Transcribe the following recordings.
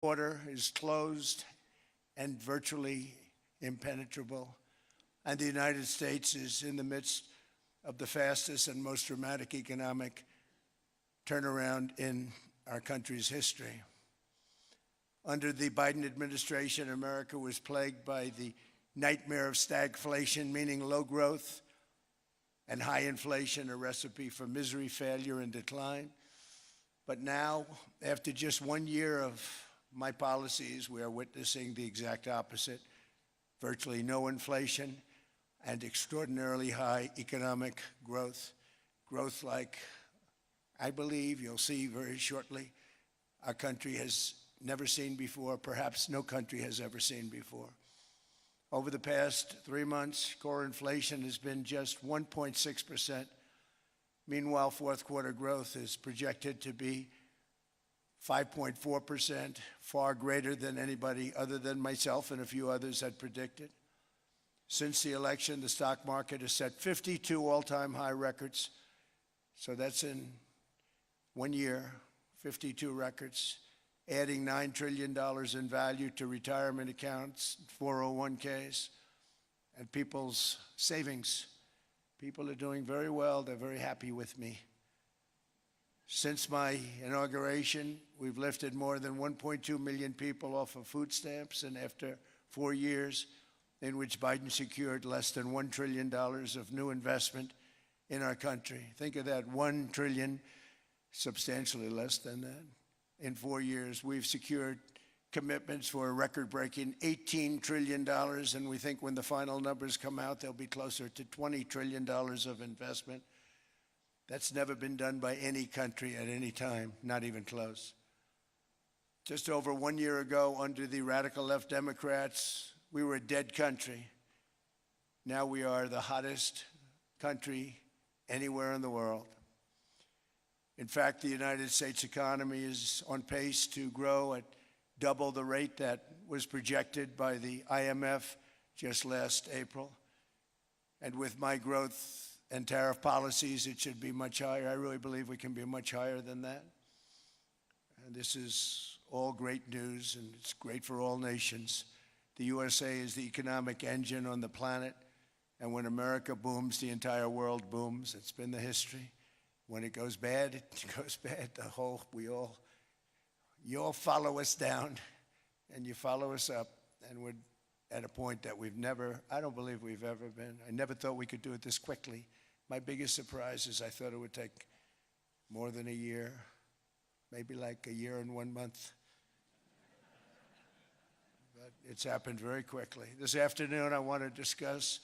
border is closed and virtually impenetrable, and the United States is in the midst of the fastest and most dramatic economic turnaround in our country's history. Under the Biden administration, America was plagued by the nightmare of stagflation, meaning low growth and high inflation, a recipe for misery, failure, and decline. But now, after just 1 year of my policies, we are witnessing the exact opposite: virtually no inflation and extraordinarily high economic growth. Growth like I believe you'll see very shortly our country has never seen before, perhaps no country has ever seen before. Over the past 3 months, core inflation has been just 1.6%. Meanwhile, fourth quarter growth is projected to be 5.4%, far greater than anybody other than myself and a few others had predicted. Since the election, the stock market has set 52 all-time high records. So that's in 1 year, 52 records, adding $9 trillion in value to retirement accounts, 401ks, and people's savings. People are doing very well. They're very happy with me. Since my inauguration, we've lifted more than 1.2 million people off of food stamps, and after 4 years in which Biden secured less than $1 trillion of new investment in our country. Think of that, 1 trillion, substantially less than that. In 4 years, we've secured commitments for a record-breaking $18 trillion, and we think when the final numbers come out, they'll be closer to $20 trillion of investment. That's never been done by any country at any time, not even close. Just over 1 year ago, under the radical left Democrats, we were a dead country. Now we are the hottest country anywhere in the world. In fact, the United States economy is on pace to grow at double the rate that was projected by the IMF just last April. And with my growth and tariff policies, it should be much higher. I really believe we can be much higher than that. And this is all great news, and it's great for all nations. The USA is the economic engine on the planet, and when America booms, the entire world booms. It's been the history. When it goes bad, it goes bad. You all follow us down, and you follow us up, and we're at a point that I don't believe we've ever been. I never thought we could do it this quickly. My biggest surprise is I thought it would take more than a year, maybe like a year and 1 month. But it's happened very quickly. This afternoon, I want to discuss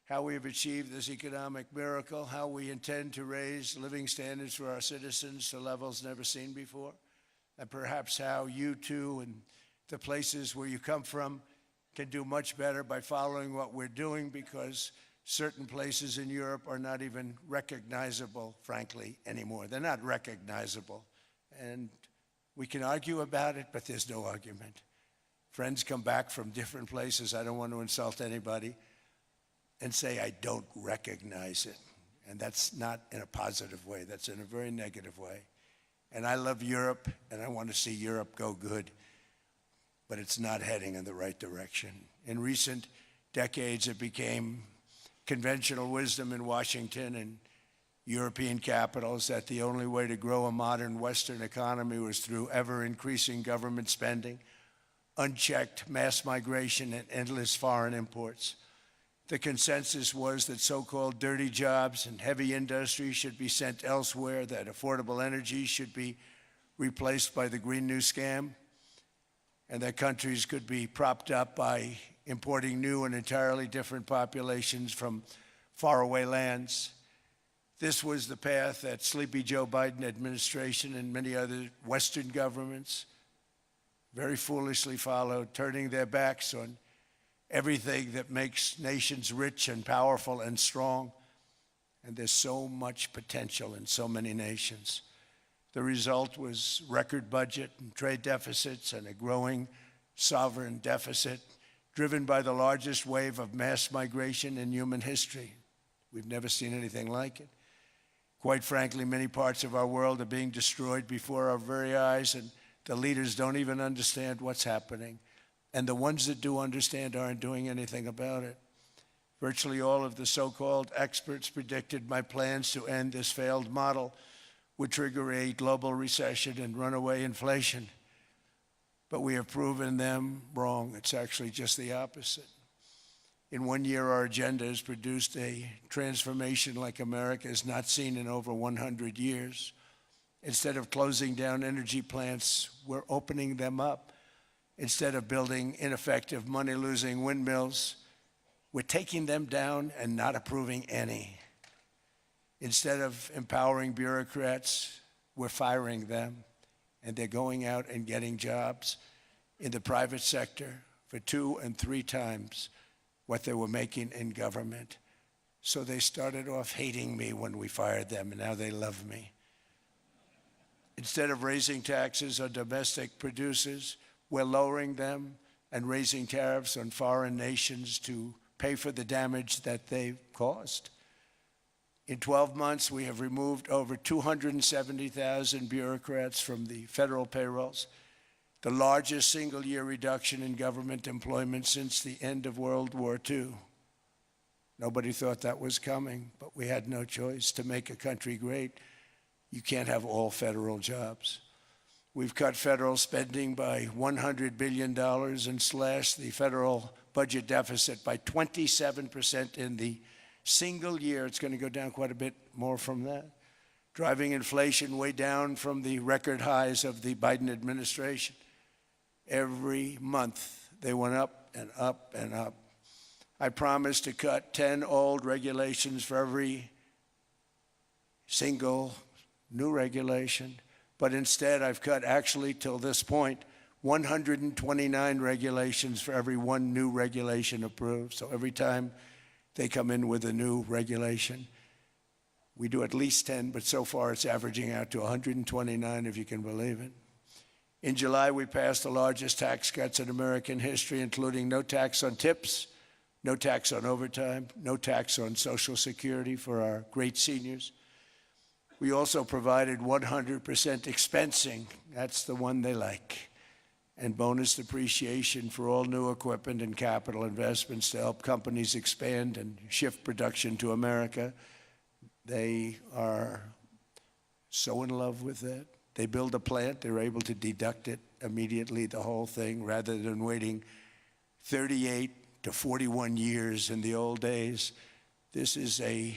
how we have achieved this economic miracle, how we intend to raise living standards for our citizens to levels never seen before, and perhaps how you too and the places where you come from can do much better by following what we're doing, because certain places in Europe are not even recognizable, frankly, anymore. They're not recognizable. And we can argue about it, but there's no argument. Friends come back from different places. I don't want to insult anybody, and say, I don't recognize it. And that's not in a positive way. That's in a very negative way. And I love Europe, and I want to see Europe go good, but it's not heading in the right direction. In recent decades, it became conventional wisdom in Washington and European capitals that the only way to grow a modern Western economy was through ever-increasing government spending, unchecked mass migration, and endless foreign imports. The consensus was that so-called dirty jobs and heavy industry should be sent elsewhere, that affordable energy should be replaced by the Green New Scam, and that countries could be propped up by importing new and entirely different populations from faraway lands. This was the path that Sleepy Joe Biden administration and many other Western governments very foolishly followed, turning their backs on everything that makes nations rich and powerful and strong. And there's so much potential in so many nations. The result was record budget and trade deficits and a growing sovereign deficit driven by the largest wave of mass migration in human history. We've never seen anything like it. Quite frankly, many parts of our world are being destroyed before our very eyes, and The leaders don't even understand what's happening. And the ones that do understand aren't doing anything about it. Virtually all of the so-called experts predicted my plans to end this failed model would trigger a global recession and runaway inflation. But we have proven them wrong. It's actually just the opposite. In 1 year, our agenda has produced a transformation like America has not seen in over 100 years. Instead of closing down energy plants, we're opening them up. Instead of building ineffective, money-losing windmills, we're taking them down and not approving any. Instead of empowering bureaucrats, we're firing them, and they're going out and getting jobs in the private sector for 2 and 3 times what they were making in government. So they started off hating me when we fired them, and now they love me. Instead of raising taxes on domestic producers, we're lowering them and raising tariffs on foreign nations to pay for the damage that they've caused. In 12 months, we have removed over 270,000 bureaucrats from the federal payrolls, the largest single-year reduction in government employment since the end of World War II. Nobody thought that was coming, but we had no choice. To make a country great, you can't have all federal jobs. We've cut federal spending by $100 billion and slashed the federal budget deficit by 27% in the single year. It's going to go down quite a bit more from that, driving inflation way down from the record highs of the Biden administration. Every month, they went up and up and up. I promised to cut 10 old regulations for every single new regulation, but instead I've cut, actually till this point, 129 regulations for every 1 new regulation approved. So every time they come in with a new regulation, we do at least 10, but so far it's averaging out to 129, if you can believe it. In July, we passed the largest tax cuts in American history, including no tax on tips, no tax on overtime, no tax on Social Security for our great seniors. We also provided 100% expensing, that's the one they like, and bonus depreciation for all new equipment and capital investments to help companies expand and shift production to America. They are so in love with it. They build a plant, they're able to deduct it immediately, the whole thing, rather than waiting 38 to 41 years in the old days. This is a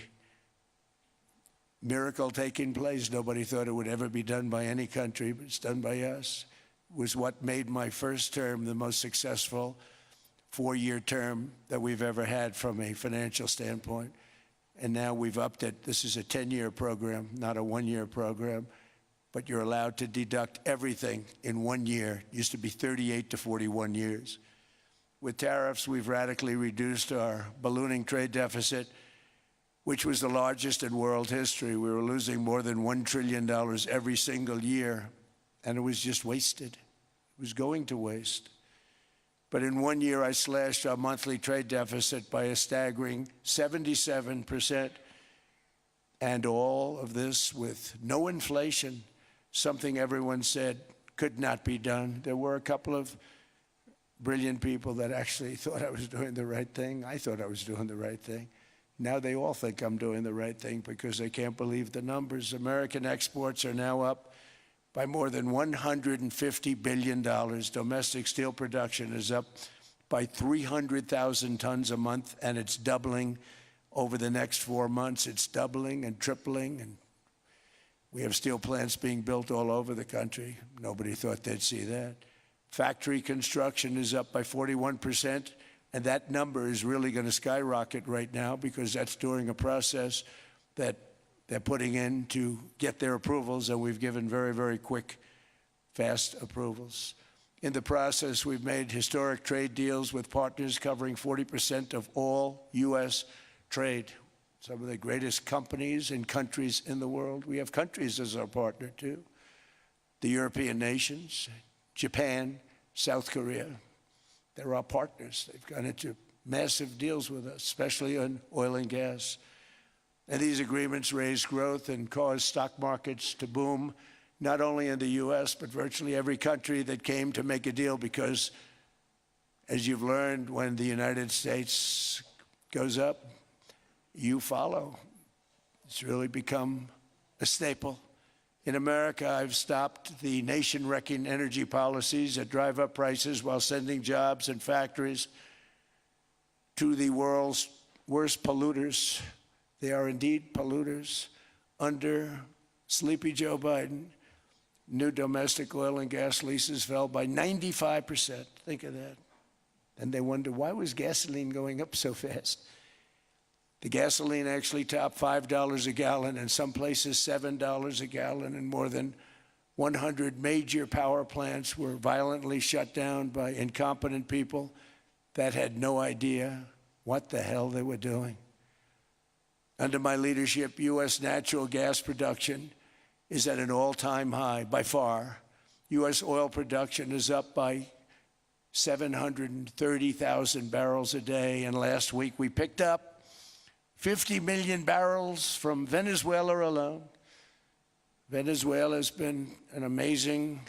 miracle taking place. Nobody thought it would ever be done by any country, but it's done by us. It was what made my first term the most successful 4-year term that we've ever had from a financial standpoint. And now we've upped it. This is a 10-year program, not a 1-year program. But you're allowed to deduct everything in 1 year. It used to be 38 to 41 years. With tariffs, we've radically reduced our ballooning trade deficit, which was the largest in world history. We were losing more than $1 trillion every single year, and it was just wasted. It was going to waste. But in 1 year, I slashed our monthly trade deficit by a staggering 77%, and all of this with no inflation, something everyone said could not be done. There were a couple of brilliant people that actually thought I was doing the right thing. I thought I was doing the right thing. Now they all think I'm doing the right thing because they can't believe the numbers. American exports are now up by more than $150 billion. Domestic steel production is up by 300,000 tons a month, and it's doubling over the next 4 months. It's doubling and tripling, and we have steel plants being built all over the country. Nobody thought they'd see that. Factory construction is up by 41%, and that number is really going to skyrocket right now because that's during a process that they're putting in to get their approvals, and we've given very, very quick, fast approvals. In the process, we've made historic trade deals with partners covering 40% of all U.S. trade. Some of the greatest companies and countries in the world. We have countries as our partner, too. The European nations, Japan, South Korea. They're our partners. They've gone into massive deals with us, especially on oil and gas. And these agreements raise growth and cause stock markets to boom. not only in the U.S., but virtually every country that came to make a deal, because, as you've learned, when the United States goes up, you follow. It's really become a staple. In America, I've stopped the nation-wrecking energy policies that drive up prices while sending jobs and factories to the world's worst polluters. They are indeed polluters. Under sleepy Joe Biden, new domestic oil and gas leases fell by 95%. Think of that. And they wonder, why was gasoline going up so fast? The gasoline actually topped $5 a gallon, and some places $7 a gallon, and more than 100 major power plants were violently shut down by incompetent people that had no idea what the hell they were doing. Under my leadership, U.S. natural gas production is at an all-time high, by far. U.S. oil production is up by 730,000 barrels a day, and last week we picked up 50 million barrels from Venezuela alone. Venezuela has been an amazing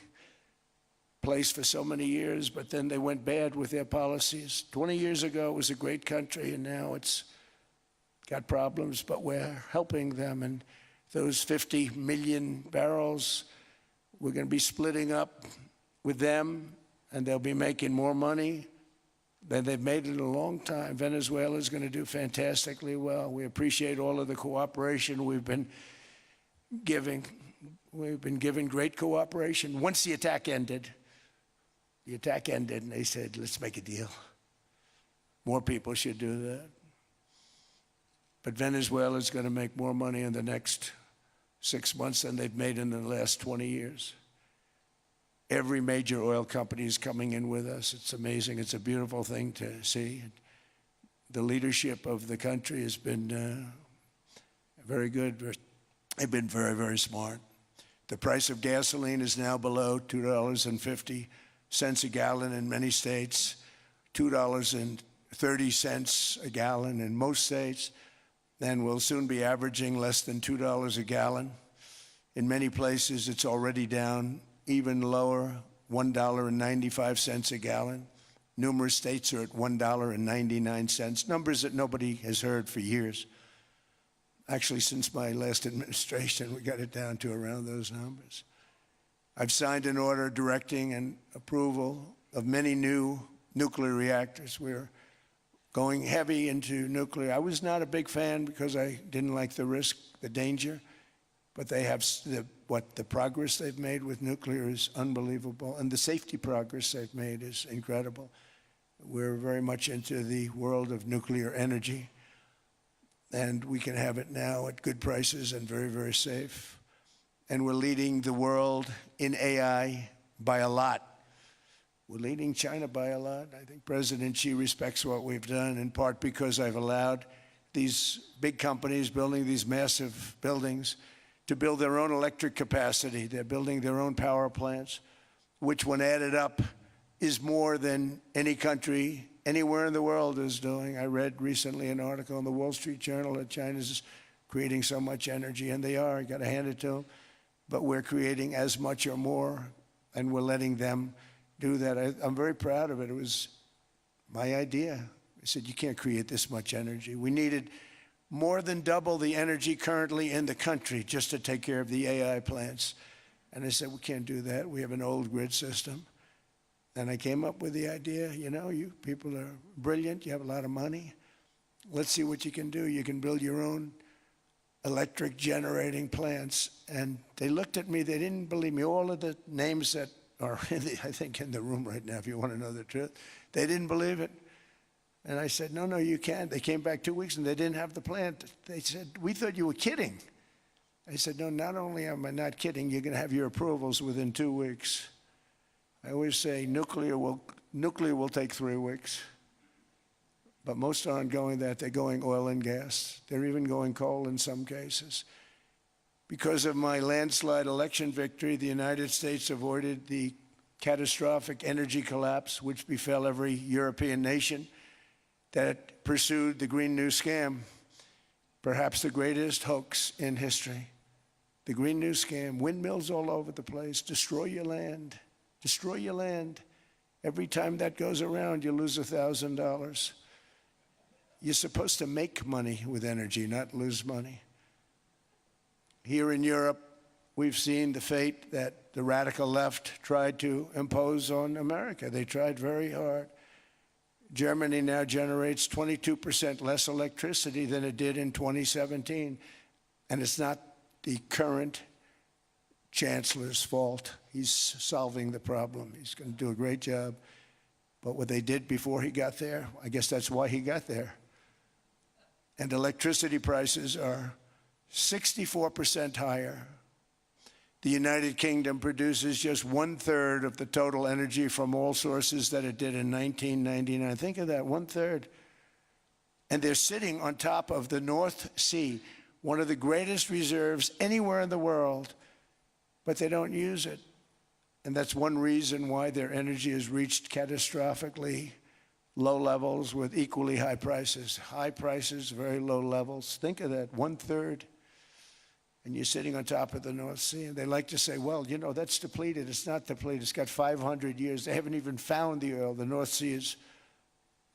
place for so many years, but then they went bad with their policies. 20 years ago, it was a great country, and now it's got problems, but we're helping them. And those 50 million barrels, we're going to be splitting up with them, and they'll be making more money than they've made in a long time. Venezuela is going to do fantastically well. We appreciate all of the cooperation we've been giving. We've been given great cooperation. Once the attack ended, and they said, let's make a deal. More people should do that. But Venezuela is going to make more money in the next 6 months than they've made in the last 20 years. Every major oil company is coming in with us. It's amazing. It's a beautiful thing to see. The leadership of the country has been very good. They've been very, very smart. The price of gasoline is now below $2.50 a gallon in many states, $2.30 a gallon in most states, and will soon be averaging less than $2 a gallon. In many places, it's already down even lower, $1.95 a gallon. Numerous states are at $1.99, numbers that nobody has heard for years. Actually, since my last administration, we got it down to around those numbers. I've signed an order directing and approval of many new nuclear reactors. We're going heavy into nuclear. I was not a big fan because I didn't like the risk, the danger, but they have the progress they've made with nuclear is unbelievable, and the safety progress they've made is incredible. We're very much into the world of nuclear energy, and we can have it now at good prices and very, very safe. And we're leading the world in AI by a lot. We're leading China by a lot. I think President Xi respects what we've done, in part because I've allowed these big companies building these massive buildings to build their own electric capacity. They're building their own power plants, which, when added up, is more than any country anywhere in the world is doing. I read recently an article in the Wall Street Journal that China's creating so much energy, and they are. I got to hand it to them. But we're creating as much or more, and we're letting them do that. I'm very proud of it. It was my idea. I said, you can't create this much energy. We needed more than double the energy currently in the country just to take care of the AI plants. And I said, we can't do that. We have an old grid system. And I came up with the idea, you know, you people are brilliant. You have a lot of money. Let's see what you can do. You can build your own electric generating plants. And they looked at me. They didn't believe me. All of the names that are, I think, in the room right now, if you want to know the truth, they didn't believe it. And I said, no, you can't. They came back 2 weeks and they didn't have the plant. They said, we thought you were kidding. I said, no, not only am I not kidding, you're going to have your approvals within 2 weeks. I always say nuclear will take 3 weeks. But most aren't going that. They're going oil and gas. They're even going coal in some cases. Because of my landslide election victory, the United States avoided the catastrophic energy collapse which befell every European nation that pursued the Green New Scam, perhaps the greatest hoax in history. The Green New Scam, windmills all over the place, destroy your land, destroy your land. Every time that goes around, you lose $1,000. You're supposed to make money with energy, not lose money. Here in Europe, we've seen the fate that the radical left tried to impose on America. They tried very hard. Germany now generates 22% less electricity than it did in 2017. And it's not the current chancellor's fault. He's solving the problem. He's going to do a great job. But what they did before he got there, I guess that's why he got there. And electricity prices are 64% higher. The United Kingdom produces just 1/3 of the total energy from all sources that it did in 1999. Think of that, 1/3. And they're sitting on top of the North Sea, one of the greatest reserves anywhere in the world, but they don't use it. And that's one reason why their energy has reached catastrophically low levels with equally high prices. High prices, very low levels. Think of that, 1/3. And you're sitting on top of the North Sea. And they like to say, well, you know, that's depleted. It's not depleted. It's got 500 years. They haven't even found the oil. The North Sea is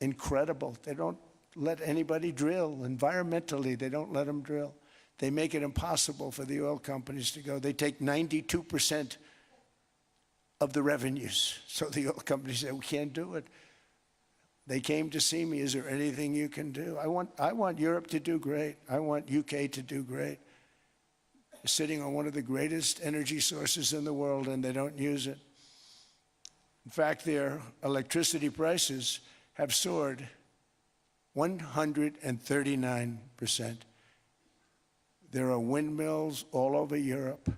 incredible. They don't let anybody drill. Environmentally, they don't let them drill. They make it impossible for the oil companies to go. They take 92% of the revenues. So the oil companies say, we can't do it. They came to see me. Is there anything you can do? I want Europe to do great. I want UK to do great. They're sitting on one of the greatest energy sources in the world, and they don't use it. In fact, their electricity prices have soared 139%. There are windmills all over Europe.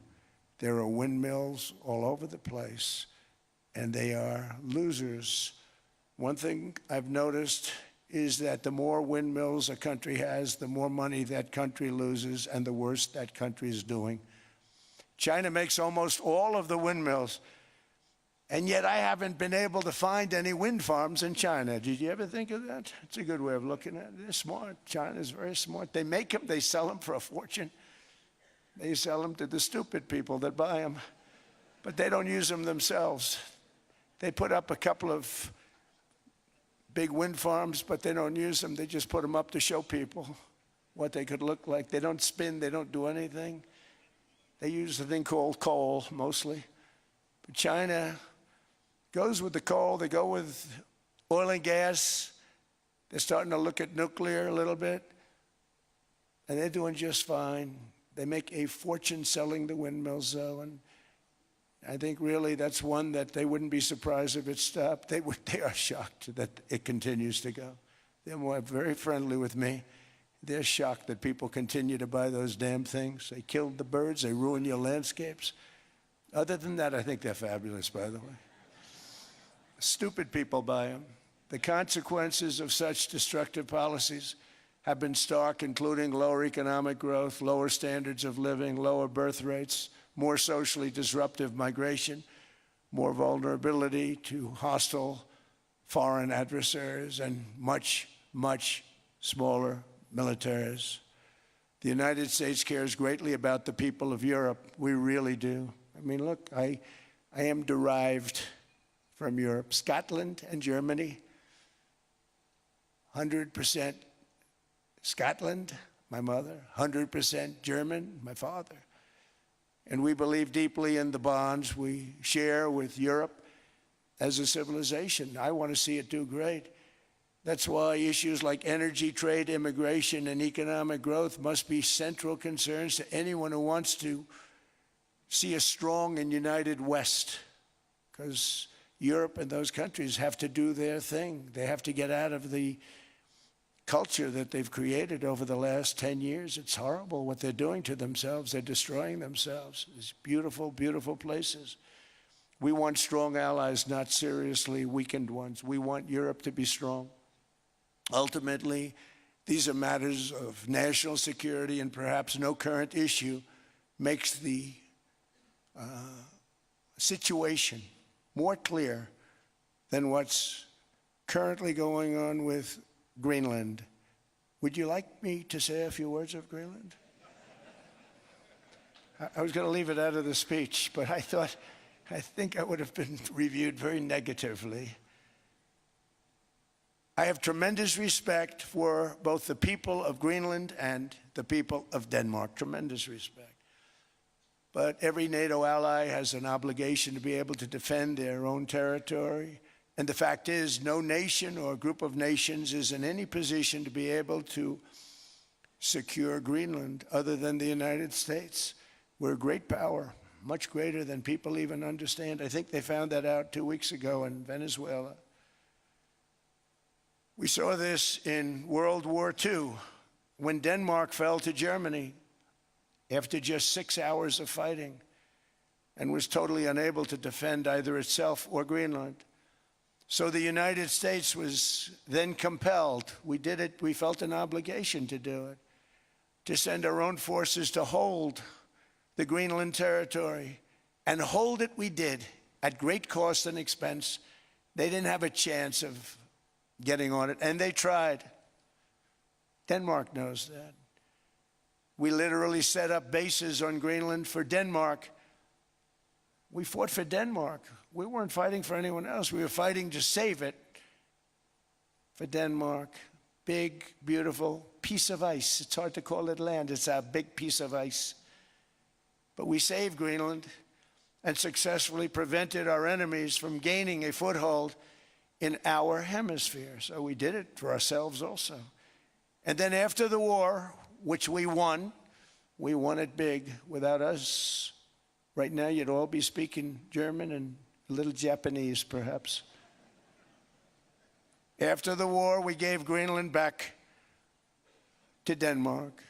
There are windmills all over the place, and they are losers. One thing I've noticed is that the more windmills a country has, the more money that country loses and the worse that country is doing. China makes almost all of the windmills, and yet I haven't been able to find any wind farms in China. Did you ever think of that? It's a good way of looking at it. They're smart. China's very smart. They make them, they sell them for a fortune. They sell them to the stupid people that buy them, but they don't use them themselves. They put up a couple of big wind farms, but they don't use them. They just put them up to show people what they could look like. They don't spin. They don't do anything. They use a thing called coal, mostly. But China goes with the coal. They go with oil and gas. They're starting to look at nuclear a little bit. And they're doing just fine. They make a fortune selling the windmills, though. And I think really that's one that they wouldn't be surprised if it stopped. They are shocked that it continues to go. They're very friendly with me. They're shocked that people continue to buy those damn things. They killed the birds. They ruin your landscapes. Other than that, I think they're fabulous, by the way. Stupid people buy them. The consequences of such destructive policies have been stark, including lower economic growth, lower standards of living, lower birth rates, more socially disruptive migration, more vulnerability to hostile foreign adversaries, and much, much smaller militaries. The United States cares greatly about the people of Europe. We really do. I mean, look, I am derived from Europe. Scotland and Germany, 100% Scotland, my mother, 100% German, my father. And we believe deeply in the bonds we share with Europe as a civilization. I want to see it do great. That's why issues like energy, trade, immigration, and economic growth must be central concerns to anyone who wants to see a strong and united West, because Europe and those countries have to do their thing. They have to get out of the culture that they've created over the last 10 years. It's horrible what they're doing to themselves. They're destroying themselves. These beautiful, beautiful places. We want strong allies, not seriously weakened ones. We want Europe to be strong. Ultimately, these are matters of national security, and perhaps no current issue makes the situation more clear than what's currently going on with Greenland. Would you like me to say a few words of Greenland? I was going to leave it out of the speech, but I think I would have been reviewed very negatively. I have tremendous respect for both the people of Greenland and the people of Denmark, tremendous respect. But every NATO ally has an obligation to be able to defend their own territory. And the fact is, no nation or group of nations is in any position to be able to secure Greenland other than the United States. We're a great power, much greater than people even understand. I think they found that out 2 weeks ago in Venezuela. We saw this in World War II when Denmark fell to Germany after just 6 hours of fighting and was totally unable to defend either itself or Greenland. So the United States was then compelled, we did it, we felt an obligation to do it, to send our own forces to hold the Greenland territory. And hold it we did, at great cost and expense. They didn't have a chance of getting on it, and they tried. Denmark knows that. We literally set up bases on Greenland for Denmark. We fought for Denmark. We weren't fighting for anyone else. We were fighting to save it for Denmark. Big, beautiful piece of ice. It's hard to call it land. It's a big piece of ice. But we saved Greenland and successfully prevented our enemies from gaining a foothold in our hemisphere. So we did it for ourselves also. And then after the war, which we won it big. Without us, right now you'd all be speaking German and a little Japanese, perhaps. After the war, we gave Greenland back to Denmark.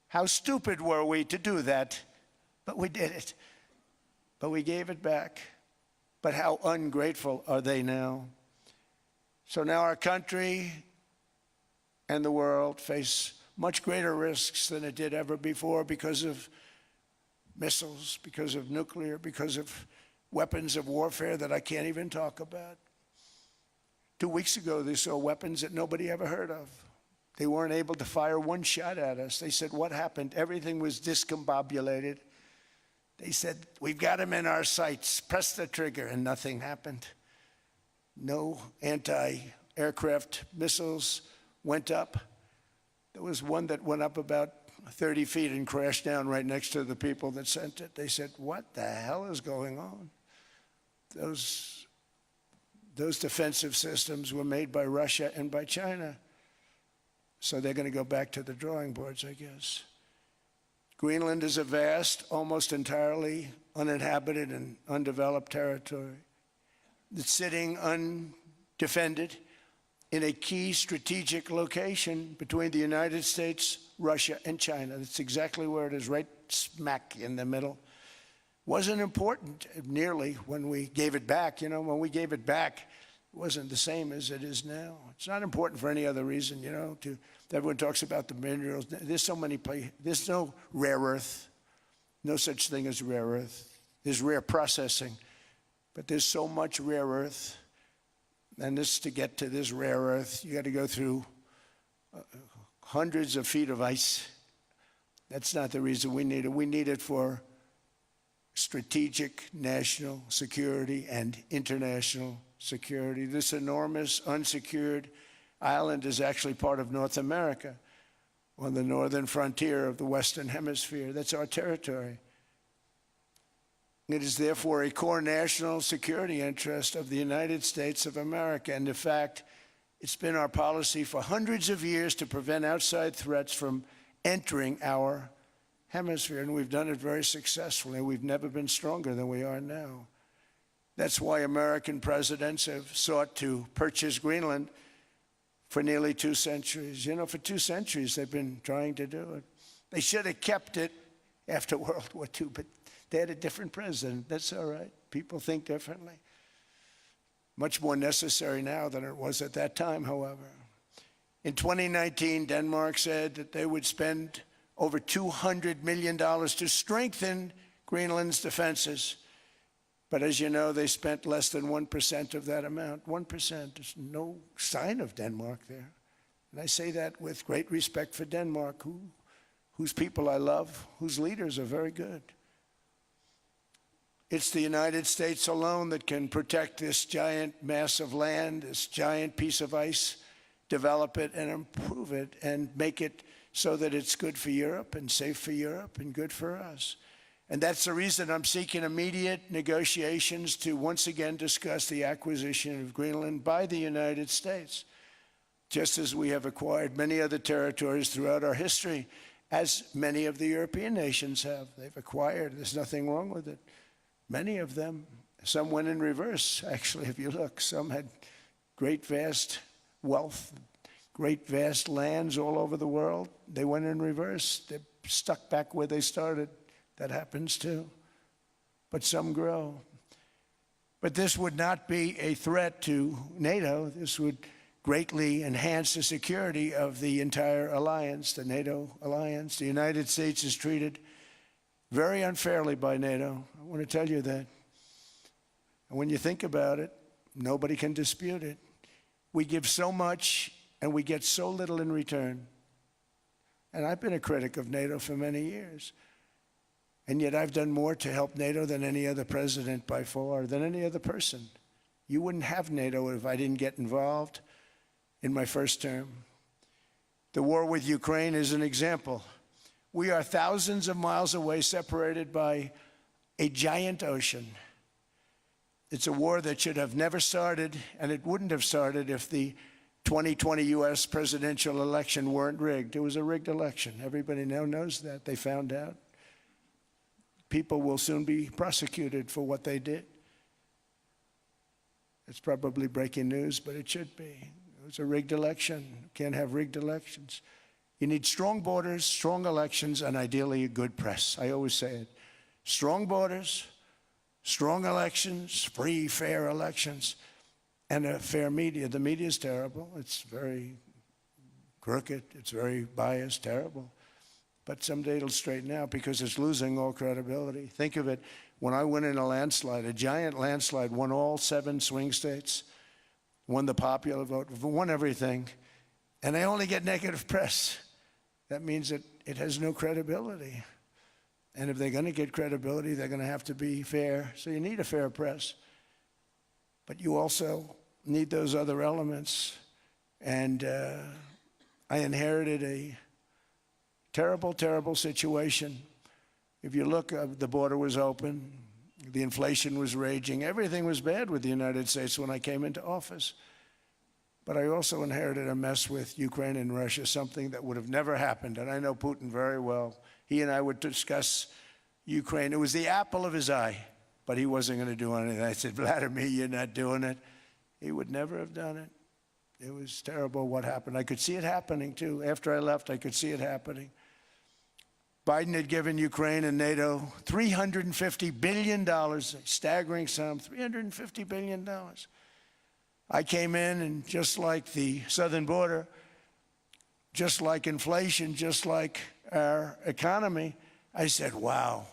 How stupid were we to do that? But we did it. But we gave it back. But how ungrateful are they now? So now our country and the world face much greater risks than it did ever before because of missiles, because of nuclear, because of weapons of warfare that I can't even talk about. 2 weeks ago, they saw weapons that nobody ever heard of. They weren't able to fire one shot at us. They said, what happened? Everything was discombobulated. They said, we've got them in our sights. Press the trigger, and nothing happened. No anti-aircraft missiles went up. There was one that went up about 30 feet and crashed down right next to the people that sent it. They said, what the hell is going on? Those defensive systems were made by Russia and by China. So they're going to go back to the drawing boards, I guess. Greenland is a vast, almost entirely uninhabited and undeveloped territory. It's sitting undefended in a key strategic location between the United States, Russia, and China. That's exactly where it is, right smack in the middle. Wasn't important nearly when we gave it back. You know, when we gave it back, it wasn't the same as it is now. It's not important for any other reason, you know. Everyone talks about the minerals. There's so many places. There's no rare earth. No such thing as rare earth. There's rare processing. But there's so much rare earth. And this, to get to this rare earth, you got to go through hundreds of feet of ice. That's not the reason we need it. We need it for strategic national security and international security. This enormous unsecured island is actually part of North America on the northern frontier of the Western Hemisphere. That's our territory. It is therefore a core national security interest of the United States of America. And in fact, it's been our policy for hundreds of years to prevent outside threats from entering our hemisphere. And we've done it very successfully. We've never been stronger than we are now. That's why American presidents have sought to purchase Greenland for nearly 2 centuries. You know, for 2 centuries they've been trying to do it. They should have kept it after World War II, but they had a different president. That's all right. People think differently. Much more necessary now than it was at that time, however. In 2019, Denmark said that they would spend over $200 million to strengthen Greenland's defenses. But as you know, they spent less than 1% of that amount. 1%. There's no sign of Denmark there. And I say that with great respect for Denmark, whose people I love, whose leaders are very good. It's the United States alone that can protect this giant mass of land, this giant piece of ice, develop it and improve it and make it so that it's good for Europe and safe for Europe and good for us. And that's the reason I'm seeking immediate negotiations to once again discuss the acquisition of Greenland by the United States, just as we have acquired many other territories throughout our history, as many of the European nations have. They've acquired, there's nothing wrong with it. Many of them, some went in reverse, actually, if you look. Some had great, vast wealth, great, vast lands all over the world. They went in reverse. They're stuck back where they started. That happens too. But some grow. But this would not be a threat to NATO. This would greatly enhance the security of the entire alliance, the NATO alliance. The United States is treated very unfairly by NATO. I want to tell you that. And when you think about it, nobody can dispute it. We give so much and we get so little in return. And I've been a critic of NATO for many years. And yet I've done more to help NATO than any other president by far, than any other person. You wouldn't have NATO if I didn't get involved in my first term. The war with Ukraine is an example. We are thousands of miles away, separated by a giant ocean. It's a war that should have never started, and it wouldn't have started if the 2020 U.S. presidential election weren't rigged. It was a rigged election. Everybody now knows that. They found out. People will soon be prosecuted for what they did. It's probably breaking news, but it should be. It was a rigged election. You can't have rigged elections. You need strong borders, strong elections, and ideally a good press. I always say it. Strong borders, strong elections, free, fair elections, and a fair media. The media is terrible. It's very crooked. It's very biased, terrible. But someday it'll straighten out because it's losing all credibility. Think of it. When I win in a landslide, a giant landslide, won all 7 swing states, won the popular vote, won everything, and I only get negative press. That means that it has no credibility. And if they're going to get credibility, they're going to have to be fair. So you need a fair press. But you also need those other elements. And I inherited a terrible, terrible situation. If you look, the border was open. The inflation was raging. Everything was bad with the United States when I came into office. But I also inherited a mess with Ukraine and Russia, something that would have never happened. And I know Putin very well. He and I would discuss Ukraine. It was the apple of his eye, but he wasn't going to do anything. I said, Vladimir, you're not doing it. He would never have done it. It was terrible what happened. I could see it happening, too. After I left, I could see it happening. Biden had given Ukraine and NATO $350 billion, a staggering sum, $350 billion. I came in, and just like the southern border, just like inflation, just like our economy, I said, wow,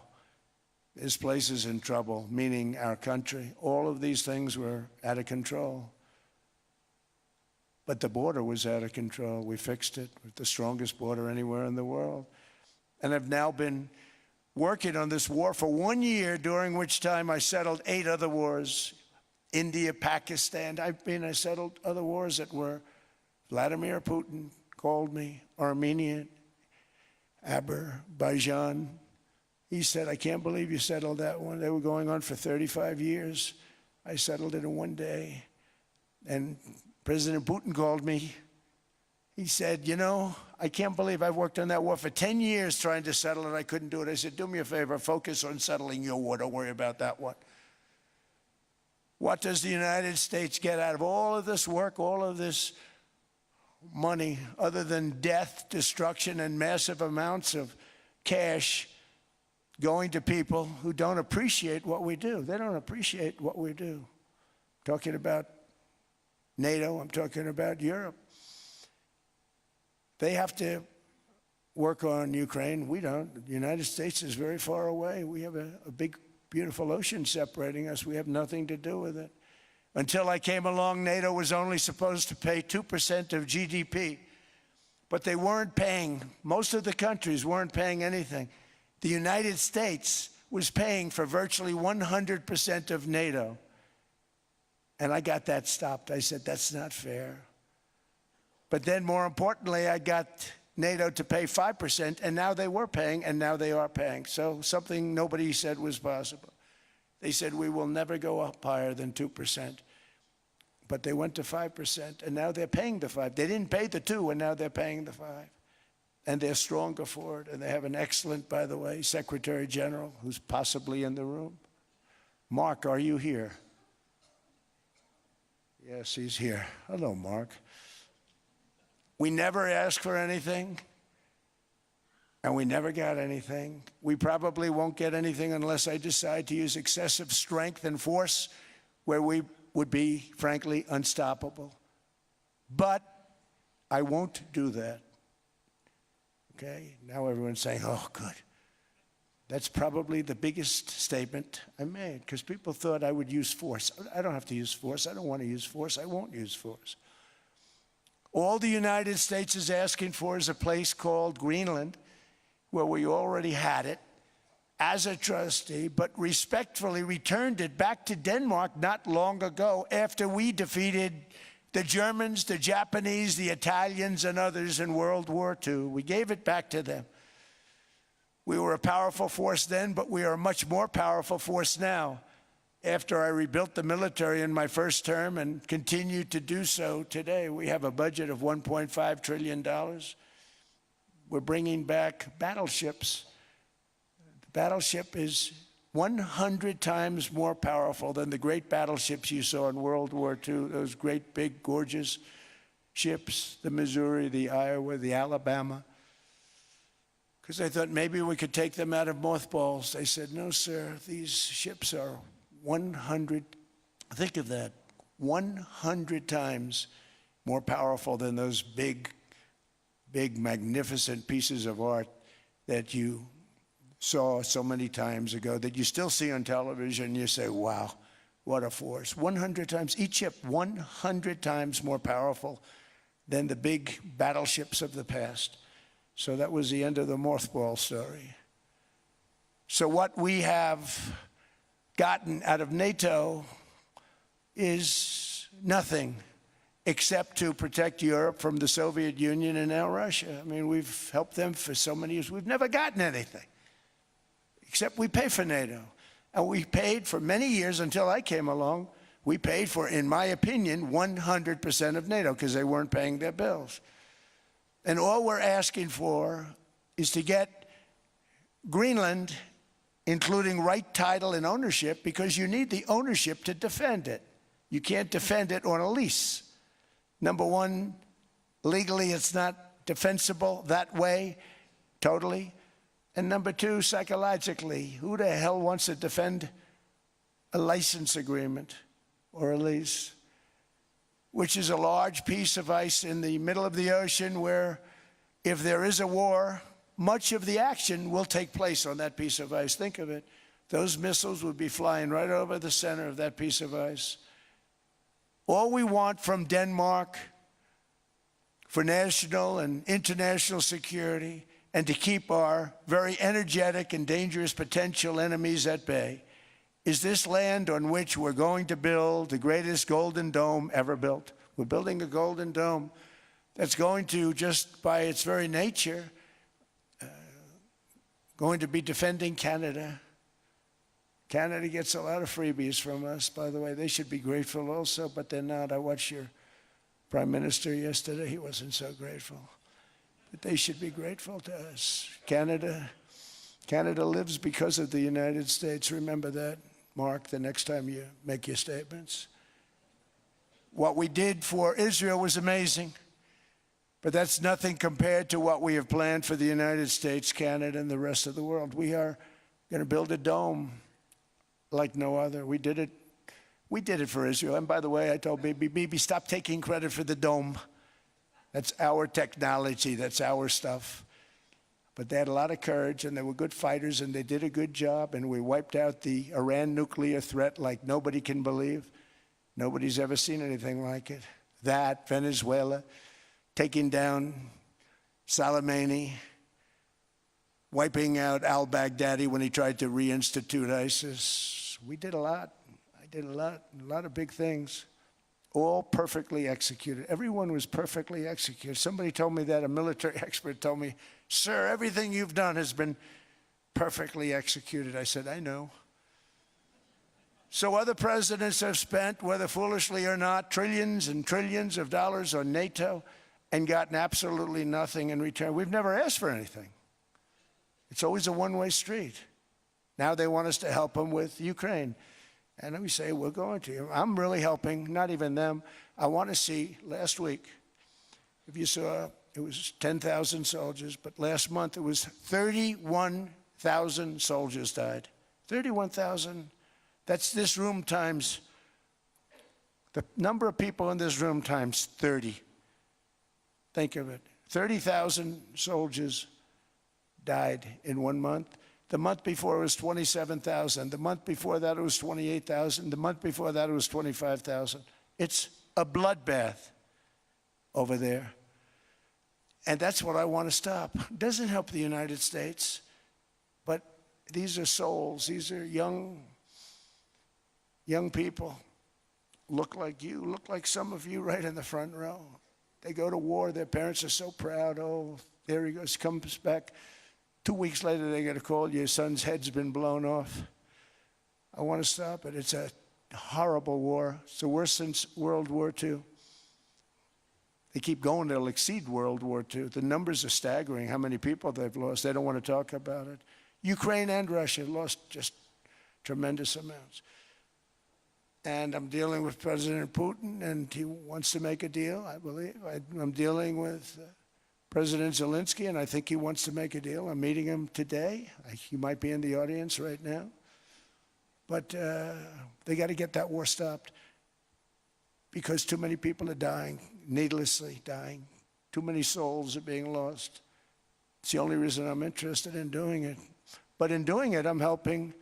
this place is in trouble, meaning our country. All of these things were out of control. But the border was out of control. We fixed it with the strongest border anywhere in the world. And I've now been working on this war for 1 year, during which time I settled 8 other wars. India, Pakistan. I settled other wars that were Vladimir Putin called me, Armenia, Azerbaijan. He said, I can't believe you settled that one. They were going on for 35 years. I settled it in 1 day. And President Putin called me. He said, you know, I can't believe I've worked on that war for 10 years trying to settle it. I couldn't do it. I said, do me a favor, focus on settling your war. Don't worry about that one. What does the United States get out of all of this work, all of this money, other than death, destruction, and massive amounts of cash going to people who don't appreciate what we do? They don't appreciate what we do. I'm talking about NATO, I'm talking about Europe. They have to work on Ukraine. We don't. The United States is very far away. We have a big, beautiful ocean separating us. We have nothing to do with it. Until I came along, NATO was only supposed to pay 2% of GDP. But they weren't paying. Most of the countries weren't paying anything. The United States was paying for virtually 100% of NATO. And I got that stopped. I said, that's not fair. But then more importantly, I got NATO to pay 5%, and now they were paying, and now they are paying. So something nobody said was possible. They said, we will never go up higher than 2%. But they went to 5%, and now they're paying the 5. They didn't pay the 2, and now they're paying the 5. And they're stronger for it, and they have an excellent, by the way, Secretary General, who's possibly in the room. Mark, are you here? Yes, he's here. Hello, Mark. We never asked for anything, and we never got anything. We probably won't get anything unless I decide to use excessive strength and force where we would be, frankly, unstoppable. But I won't do that. Okay? Now everyone's saying, oh, good. That's probably the biggest statement I made, because people thought I would use force. I don't have to use force. I don't want to use force. I won't use force. All the United States is asking for is a place called Greenland, where we already had it as a trustee, but respectfully returned it back to Denmark not long ago after we defeated the Germans, the Japanese, the Italians, and others in World War II. We gave it back to them. We were a powerful force then, but we are a much more powerful force now. After I rebuilt the military in my first term and continue to do so today, we have a budget of $1.5 trillion. We're bringing back battleships. The battleship is 100 times more powerful than the great battleships you saw in World War II, those great, big, gorgeous ships, the Missouri, the Iowa, the Alabama. Because I thought maybe we could take them out of mothballs. They said, no, sir, these ships are 100, think of that, 100 times more powerful than those big, magnificent pieces of art that you saw so many times ago, that you still see on television. You say, wow, what a force. 100 times, each ship 100 times more powerful than the big battleships of the past. So that was the end of the mothball story. So what we have gotten out of NATO is nothing except to protect Europe from the Soviet Union and now Russia. I mean, we've helped them for so many years. We've never gotten anything, except we pay for NATO. And we paid for many years until I came along. We paid for, in my opinion, 100% of NATO because they weren't paying their bills. And all we're asking for is to get Greenland, including right title and ownership, because you need the ownership to defend it. You can't defend it on a lease. Number one, legally it's not defensible that way, totally. And number two, psychologically, who the hell wants to defend a license agreement or a lease, which is a large piece of ice in the middle of the ocean where if there is a war, much of the action will take place on that piece of ice. Think of it. Those missiles would be flying right over the center of that piece of ice. All we want from Denmark for national and international security and to keep our very energetic and dangerous potential enemies at bay is this land on which we're going to build the greatest golden dome ever built. We're building a golden dome that's going to, just by its very nature, going to be defending Canada. Canada gets a lot of freebies from us, by the way. They should be grateful also, but they're not. I watched your Prime Minister yesterday. He wasn't so grateful. But they should be grateful to us. Canada lives because of the United States. Remember that, Mark, the next time you make your statements. What we did for Israel was amazing, but that's nothing compared to what we have planned for the United States, Canada, and the rest of the world. We are going to build a dome like no other. We did it for Israel. And by the way, I told Bibi, stop taking credit for the dome. That's our technology. That's our stuff. But they had a lot of courage, and they were good fighters, and they did a good job, and we wiped out the Iran nuclear threat like nobody can believe. Nobody's ever seen anything like it. That, Venezuela, taking down Soleimani. wiping out al-Baghdadi when he tried to reinstitute ISIS. We did a lot. I did a lot of big things, all perfectly executed. Everyone was perfectly executed. Somebody told me that, a military expert told me, "Sir, everything you've done has been perfectly executed." I said, "I know." So other presidents have spent, whether foolishly or not, trillions and trillions of dollars on NATO and gotten absolutely nothing in return. We've never asked for anything. It's always a one-way street. Now they want us to help them with Ukraine. And we say, we're going to. I'm really helping, not even them. I want to see, last week, if you saw, it was 10,000 soldiers, but last month it was 31,000 soldiers died. 31,000. That's this room times, the number of people in this room times 30. Think of it. 30,000 soldiers died in 1 month. The month before it was 27,000. The month before that it was 28,000. The month before that it was 25,000. It's a bloodbath over there. And that's what I want to stop. It doesn't help the United States, but these are souls. These are young people. Look like you, look like some of you right in the front row. They go to war. Their parents are so proud. Oh, there he goes, comes back. 2 weeks later, they get a call, your son's head's been blown off. I want to stop it. It's a horrible war. It's the worst since World War II. They keep going, they'll exceed World War II. The numbers are staggering, how many people they've lost. They don't want to talk about it. Ukraine and Russia lost just tremendous amounts. And I'm dealing with President Putin, and he wants to make a deal, I believe. I'm dealing with President Zelensky, and I think he wants to make a deal. I'm meeting him today. He might be in the audience right now. But they got to get that war stopped because too many people are dying, needlessly dying. Too many souls are being lost. It's the only reason I'm interested in doing it. But in doing it, I'm helping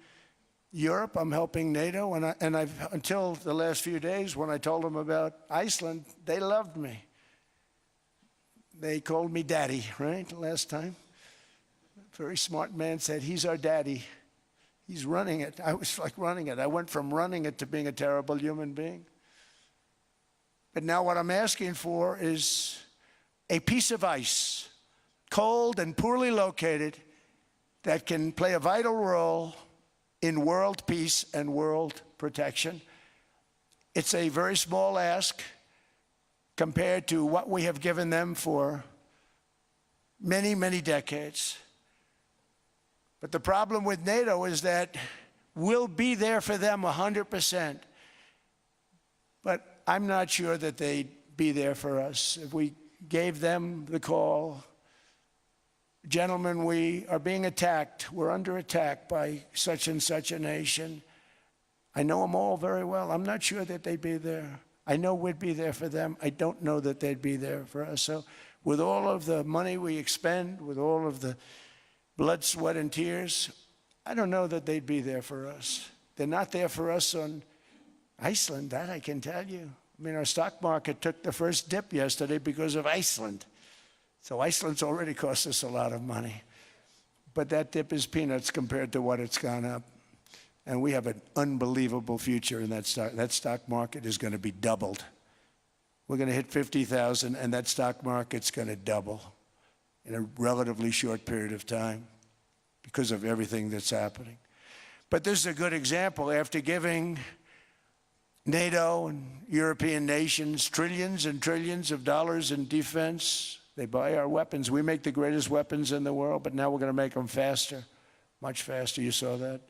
Europe, I'm helping NATO, and I've until the last few days when I told them about Iceland, they loved me. They called me daddy, right, last time. A very smart man said, he's our daddy. He's running it. I was like running it. I went from running it to being a terrible human being. But now what I'm asking for is a piece of ice, cold and poorly located, that can play a vital role in world peace and world protection. It's a very small ask compared to what we have given them for many, many decades. But the problem with NATO is that we'll be there for them 100%. But I'm not sure that they'd be there for us. If we gave them the call, gentlemen, we are being attacked. We're under attack by such and such a nation. I know them all very well. I'm not sure that they'd be there. I know we'd be there for them. I don't know that they'd be there for us. So with all of the money we expend, with all of the blood, sweat, and tears, I don't know that they'd be there for us. They're not there for us on Iceland, that I can tell you. I mean, our stock market took the first dip yesterday because of Iceland. So Iceland's already cost us a lot of money. But that dip is peanuts compared to what it's gone up. And we have an unbelievable future in that stock. That stock market is going to be doubled. We're going to hit 50,000, and that stock market's going to double in a relatively short period of time because of everything that's happening. But this is a good example. After giving NATO and European nations trillions and trillions of dollars in defense, they buy our weapons. We make the greatest weapons in the world, but now we're going to make them faster, much faster. You saw that.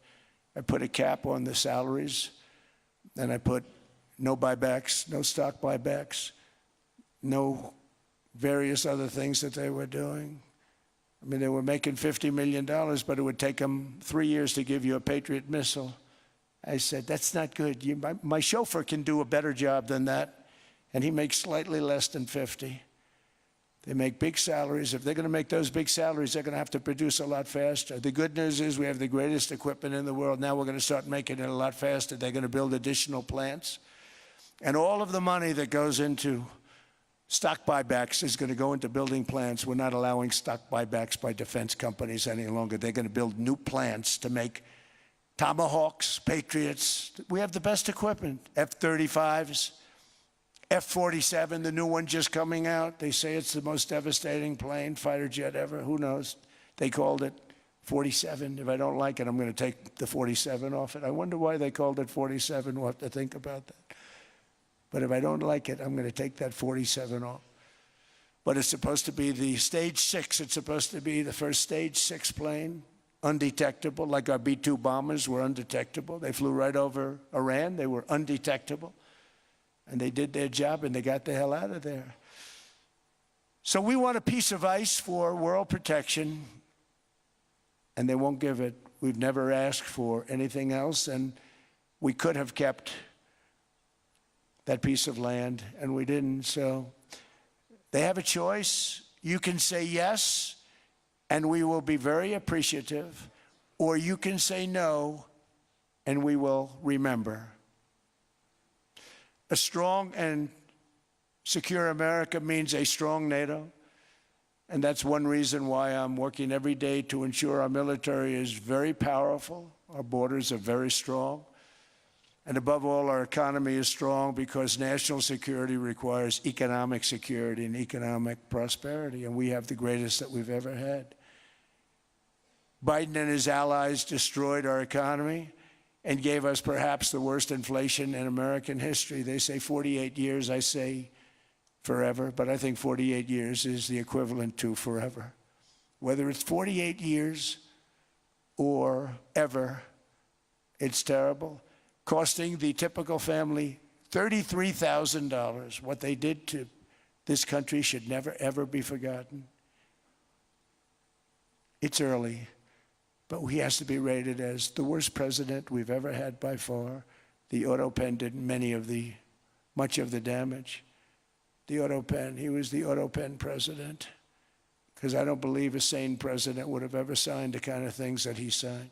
I put a cap on the salaries, and I put no buybacks, no stock buybacks, no various other things that they were doing. I mean, they were making $50 million, but it would take them 3 years to give you a Patriot missile. I said, that's not good. My chauffeur can do a better job than that, and he makes slightly less than 50. They make big salaries. If they're going to make those big salaries, they're going to have to produce a lot faster. The good news is we have the greatest equipment in the world. Now we're going to start making it a lot faster. They're going to build additional plants. And all of the money that goes into Stock buybacks is going to go into building plants. We're not allowing stock buybacks by defense companies any longer. They're going to build new plants to make Tomahawks, Patriots. We have the best equipment, F-35s, F-47, the new one just coming out. They say it's the most devastating plane, fighter jet ever. Who knows? They called it 47. If I don't like it, I'm going to take the 47 off it. I wonder why they called it 47. We'll have to think about that. But if I don't like it, I'm going to take that 47 off. But it's supposed to be the stage 6. It's supposed to be the first stage 6 plane, undetectable, like our B-2 bombers were undetectable. They flew right over Iran. They were undetectable. And they did their job, and they got the hell out of there. So we want a piece of ice for world protection, and they won't give it. We've never asked for anything else, and we could have kept that piece of land, and we didn't. So they have a choice. You can say yes, and we will be very appreciative, or you can say no, and we will remember. A strong and secure America means a strong NATO, and that's one reason why I'm working every day to ensure our military is very powerful, our borders are very strong, and above all, our economy is strong because national security requires economic security and economic prosperity, and we have the greatest that we've ever had. Biden and his allies destroyed our economy and gave us perhaps the worst inflation in American history. They say 48 years, I say forever, but I think 48 years is the equivalent to forever. Whether it's 48 years or ever, it's terrible. Costing the typical family $33,000. What they did to this country should never, ever be forgotten. It's early, but he has to be rated as the worst president we've ever had by far. The auto pen did much of the damage. The auto pen, he was the auto pen president, because I don't believe a sane president would have ever signed the kind of things that he signed.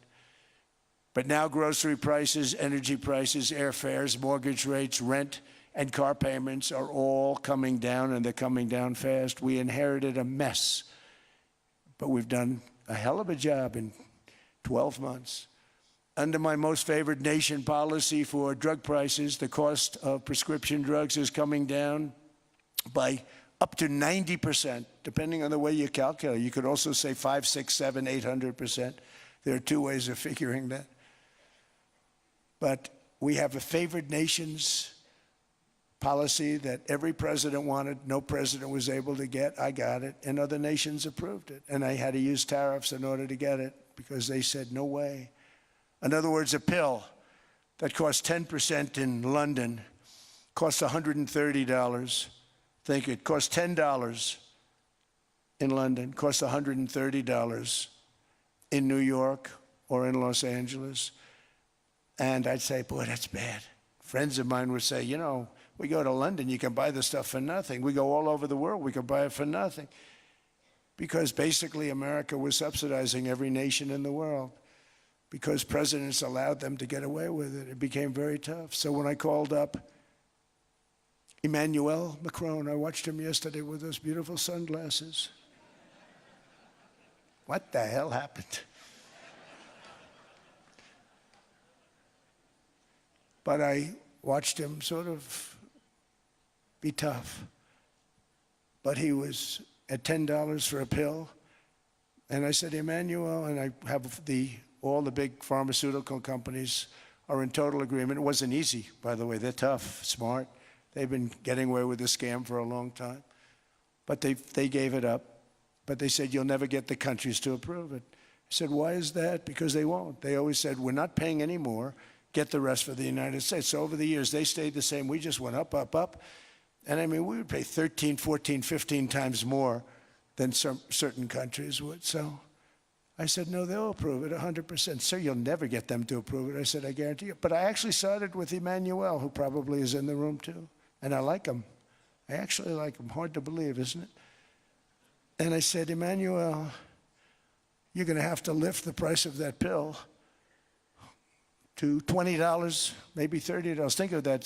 But now grocery prices, energy prices, airfares, mortgage rates, rent, and car payments are all coming down, and they're coming down fast. We inherited a mess, but we've done a hell of a job in 12 months. Under my most favored nation policy for drug prices, the cost of prescription drugs is coming down by up to 90%, depending on the way you calculate. You could also say 5, 6, 7, 800%. There are two ways of figuring that. But we have a favored nations policy that every president wanted, no president was able to get. I got it, and other nations approved it. And I had to use tariffs in order to get it because they said, no way. In other words, a pill that costs 10% in London costs $130. Think it costs $10 in London, costs $130 in New York or in Los Angeles. And I'd say, boy, that's bad. Friends of mine would say, you know, we go to London, you can buy the stuff for nothing. We go all over the world, we can buy it for nothing. Because basically America was subsidizing every nation in the world because presidents allowed them to get away with it. It became very tough. So when I called up Emmanuel Macron, I watched him yesterday with those beautiful sunglasses. What the hell happened? But I watched him sort of be tough. But he was at $10 for a pill. And I said, Emmanuel, and I have all the big pharmaceutical companies are in total agreement. It wasn't easy, by the way. They're tough, smart. They've been getting away with this scam for a long time. But they gave it up. But they said, you'll never get the countries to approve it. I said, why is that? Because they won't. They always said, we're not paying any more. Get the rest for the United States. So over the years, they stayed the same. We just went up, up, up. And I mean, we would pay 13, 14, 15 times more than certain countries would. So I said, no, they'll approve it 100%. Sir, you'll never get them to approve it. I said, I guarantee you. But I actually started with Emmanuel, who probably is in the room too. And I like him. I actually like him. Hard to believe, isn't it? And I said, Emmanuel, you're going to have to lift the price of that pill to $20, maybe $30. Think of that.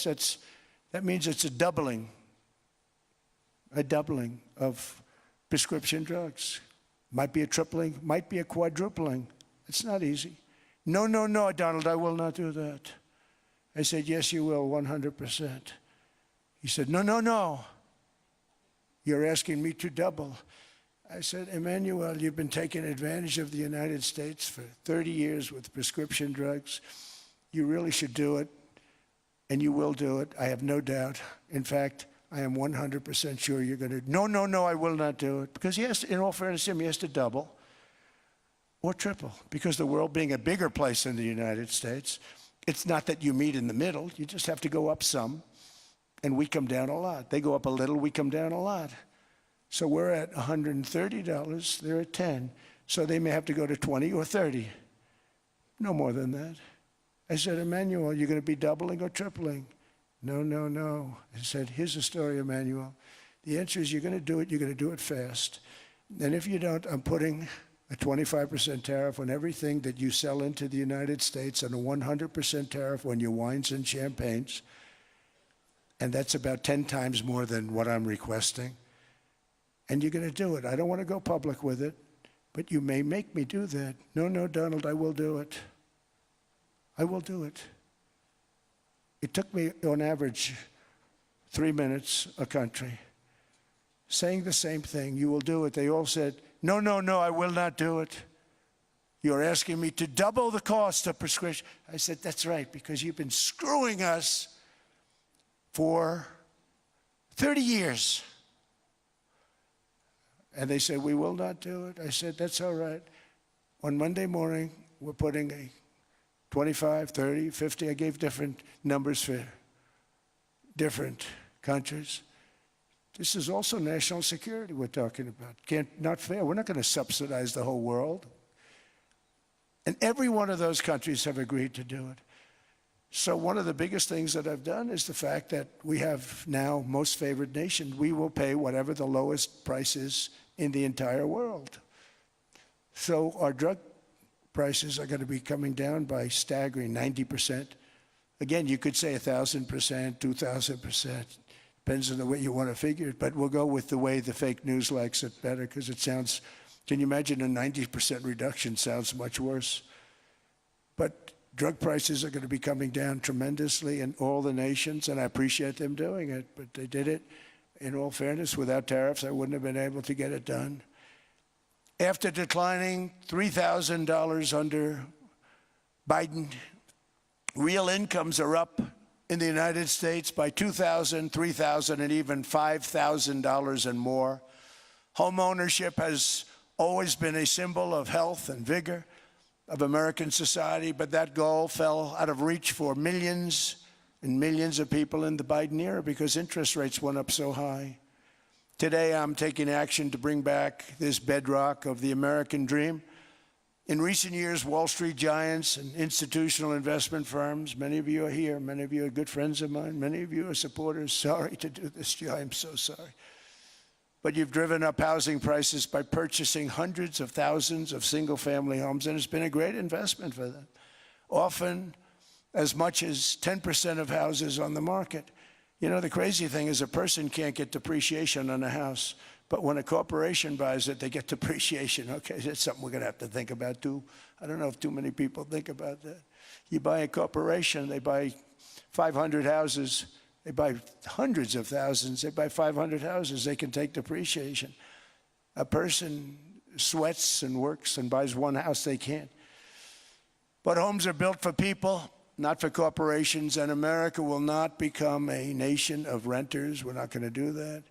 That means it's a doubling. a doubling of prescription drugs. Might be a tripling, might be a quadrupling. It's not easy. No, no, no, Donald, I will not do that. I said, yes, you will, 100%. He said, no, no, no. You're asking me to double. I said, Emmanuel, you've been taking advantage of the United States for 30 years with prescription drugs. You really should do it, and you will do it. I have no doubt. In fact, I am 100% sure you're going to. No, no, no, I will not do it. Because he has to, in all fairness to him, he has to double or triple. Because the world being a bigger place than the United States, it's not that you meet in the middle. You just have to go up some, and we come down a lot. They go up a little, we come down a lot. So we're at $130, they're at 10. So they may have to go to 20 or 30. No more than that. I said, Emmanuel, you're going to be doubling or tripling? No, no, no. I said, here's the story, Emmanuel. The answer is you're going to do it, you're going to do it fast. And if you don't, I'm putting a 25% tariff on everything that you sell into the United States and a 100% tariff on your wines and champagnes. And that's about 10 times more than what I'm requesting. And you're going to do it. I don't want to go public with it, but you may make me do that. No, no, Donald, I will do it. I will do it. It took me, on average, 3 minutes a country, saying the same thing. You will do it. They all said, no, no, no, I will not do it. You're asking me to double the cost of prescription. I said, that's right, because you've been screwing us for 30 years. And they said, we will not do it. I said, that's all right. On Monday morning, we're putting a 25, 30, 50. I gave different numbers for different countries. This is also national security we're talking about. Not fair. We're not going to subsidize the whole world. And every one of those countries have agreed to do it. So one of the biggest things that I've done is the fact that we have now most favored nation. We will pay whatever the lowest price is in the entire world. So our drug prices are going to be coming down by staggering 90%. Again, you could say 1,000%, 2,000%. Depends on the way you want to figure it, but we'll go with the way the fake news likes it better because it sounds, can you imagine a 90% reduction sounds much worse. But drug prices are going to be coming down tremendously in all the nations, and I appreciate them doing it, but they did it. In all fairness, without tariffs, I wouldn't have been able to get it done. After declining $3,000 under Biden, real incomes are up in the United States by $2,000, $3,000, and even $5,000 and more. Home ownership has always been a symbol of health and vigor of American society, but that goal fell out of reach for millions and millions of people in the Biden era because interest rates went up so high. Today, I'm taking action to bring back this bedrock of the American dream. In recent years, Wall Street giants and institutional investment firms, many of you are here, many of you are good friends of mine, many of you are supporters. Sorry to do this to you, I'm so sorry. But you've driven up housing prices by purchasing hundreds of thousands of single-family homes, and it's been a great investment for them. Often as much as 10% of houses on the market. You know, the crazy thing is a person can't get depreciation on a house, but when a corporation buys it, they get depreciation. Okay, that's something we're going to have to think about too. I don't know if too many people think about that. You buy a corporation, they buy 500 houses, they buy hundreds of thousands, they buy 500 houses, they can take depreciation. A person sweats and works and buys one house, they can't. But homes are built for people, not for corporations, and America will not become a nation of renters. We're not going to do that.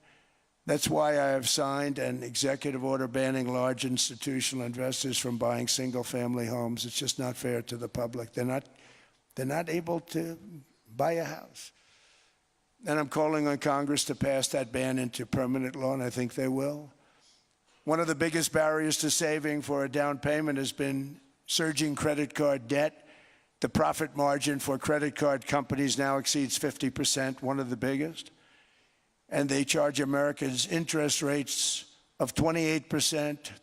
That's why I have signed an executive order banning large institutional investors from buying single-family homes. It's just not fair to the public. They're not able to buy a house. And I'm calling on Congress to pass that ban into permanent law, and I think they will. One of the biggest barriers to saving for a down payment has been surging credit card debt. The profit margin for credit card companies now exceeds 50%, one of the biggest. And they charge Americans interest rates of 28%,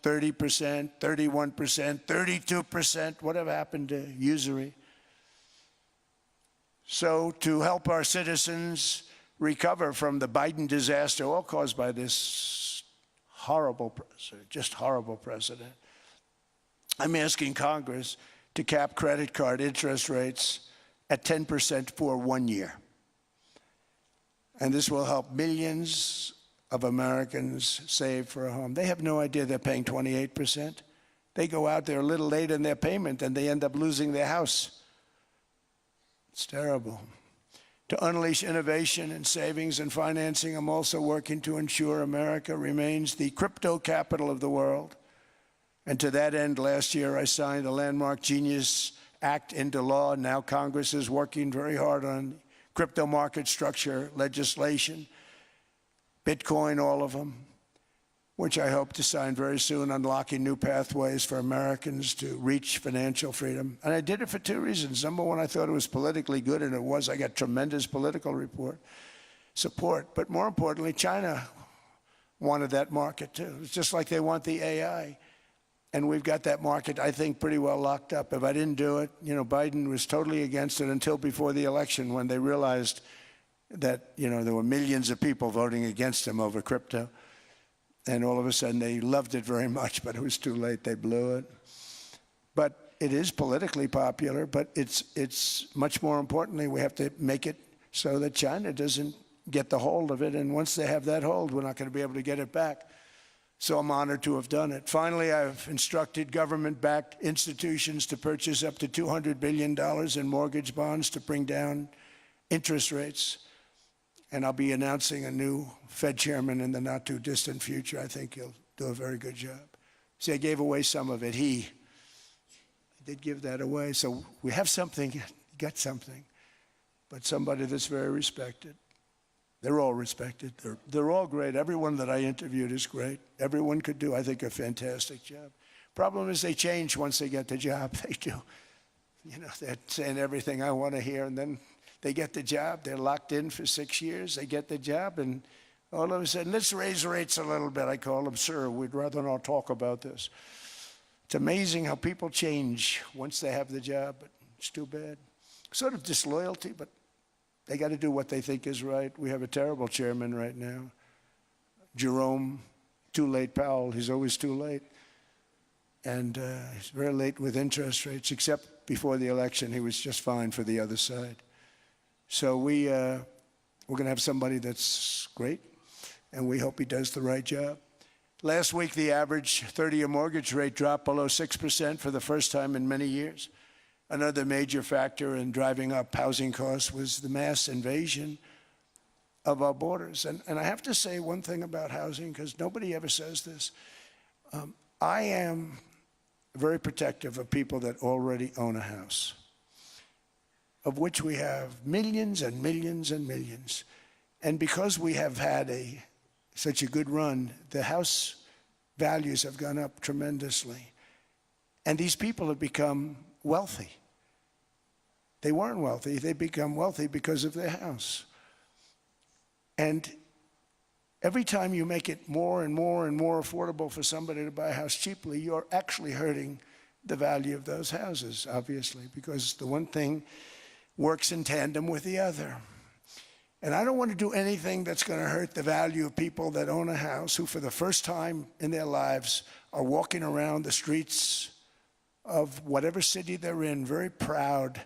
30%, 31%, 32%. Whatever happened to usury? So to help our citizens recover from the Biden disaster, all caused by this horrible president, just horrible president. I'm asking Congress to cap credit card interest rates at 10% for 1 year. And this will help millions of Americans save for a home. They have no idea they're paying 28%. They go out there a little late in their payment and they end up losing their house. It's terrible. To unleash innovation and savings and financing, I'm also working to ensure America remains the crypto capital of the world. And to that end, last year I signed the landmark Genius Act into law. Now Congress is working very hard on crypto market structure legislation, Bitcoin, all of them, which I hope to sign very soon, unlocking new pathways for Americans to reach financial freedom. And I did it for two reasons. Number one, I thought it was politically good, and it was. I got tremendous political support. But more importantly, China wanted that market too. It's just like they want the AI. And we've got that market, I think, pretty well locked up. If I didn't do it, Biden was totally against it until before the election, when they realized that, there were millions of people voting against him over crypto. And all of a sudden, they loved it very much, but it was too late. They blew it. But it is politically popular, but it's much more importantly, we have to make it so that China doesn't get the hold of it. And once they have that hold, we're not going to be able to get it back. So I'm honored to have done it. Finally, I've instructed government-backed institutions to purchase up to $200 billion in mortgage bonds to bring down interest rates. And I'll be announcing a new Fed chairman in the not-too-distant future. I think he'll do a very good job. See, I gave away some of it. He did give that away. So we have something, got something, but somebody that's very respected. They're all respected. They're all great. Everyone that I interviewed is great. Everyone could do, I think, a fantastic job. Problem is they change once they get the job. They do. They're saying everything I want to hear, and then they get the job. They're locked in for 6 years. They get the job, and all of a sudden, let's raise rates a little bit. I call them, sir, we'd rather not talk about this. It's amazing how people change once they have the job, but it's too bad. Sort of disloyalty, but they got to do what they think is right. We have a terrible chairman right now. Jerome, too late Powell. He's always too late. And he's very late with interest rates, except before the election, he was just fine for the other side. So we're going to have somebody that's great, and we hope he does the right job. Last week, the average 30-year mortgage rate dropped below 6% for the first time in many years. Another major factor in driving up housing costs was the mass invasion of our borders. And I have to say one thing about housing, because nobody ever says this. I am very protective of people that already own a house, of which we have millions and millions and millions. And because we have had such a good run, the house values have gone up tremendously. And these people have become wealthy. They weren't wealthy. They become wealthy because of their house. And every time you make it more and more and more affordable for somebody to buy a house cheaply, you're actually hurting the value of those houses, obviously, because the one thing works in tandem with the other. And I don't want to do anything that's going to hurt the value of people that own a house, who for the first time in their lives are walking around the streets of whatever city they're in, very proud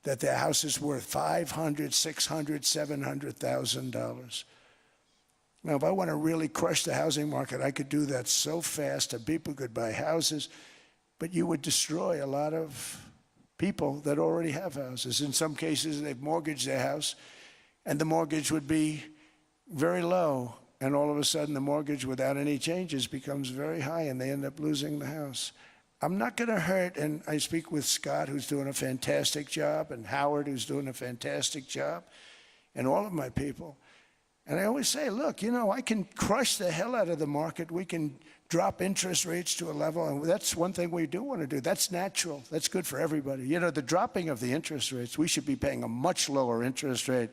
that their house is worth $500,000, $600,000, $700,000. Now, if I want to really crush the housing market, I could do that so fast and people could buy houses, but you would destroy a lot of people that already have houses. In some cases, they've mortgaged their house, and the mortgage would be very low, and all of a sudden the mortgage without any changes becomes very high, and they end up losing the house. I'm not going to hurt, and I speak with Scott, who's doing a fantastic job, and Howard, who's doing a fantastic job, and all of my people. And I always say, look, I can crush the hell out of the market. We can drop interest rates to a level, and that's one thing we do want to do. That's natural. That's good for everybody. The dropping of the interest rates, we should be paying a much lower interest rate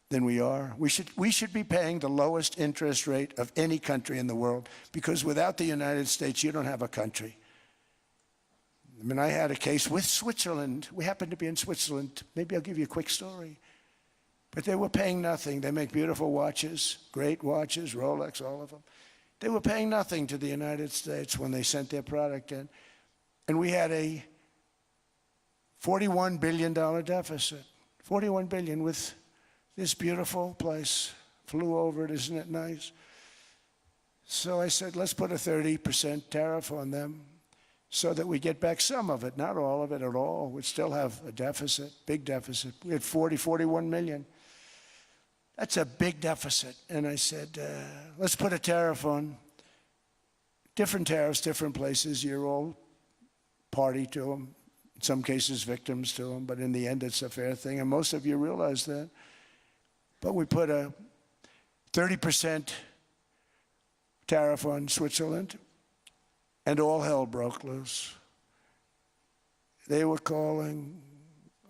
than we are. We should be paying the lowest interest rate of any country in the world, because without the United States, you don't have a country. I had a case with Switzerland. We happened to be in Switzerland. Maybe I'll give you a quick story. But they were paying nothing. They make beautiful watches, great watches, Rolex, all of them. They were paying nothing to the United States when they sent their product in. And we had a $41 billion deficit. $41 billion with this beautiful place. Flew over it, isn't it nice? So I said, let's put a 30% tariff on them so that we get back some of it, not all of it at all. We'd still have a deficit, big deficit. We had 41 million. That's a big deficit. And I said, let's put a tariff on. Different tariffs, different places. You're all party to them. In some cases, victims to them. But in the end, it's a fair thing. And most of you realize that. But we put a 30% tariff on Switzerland, and all hell broke loose. They were calling,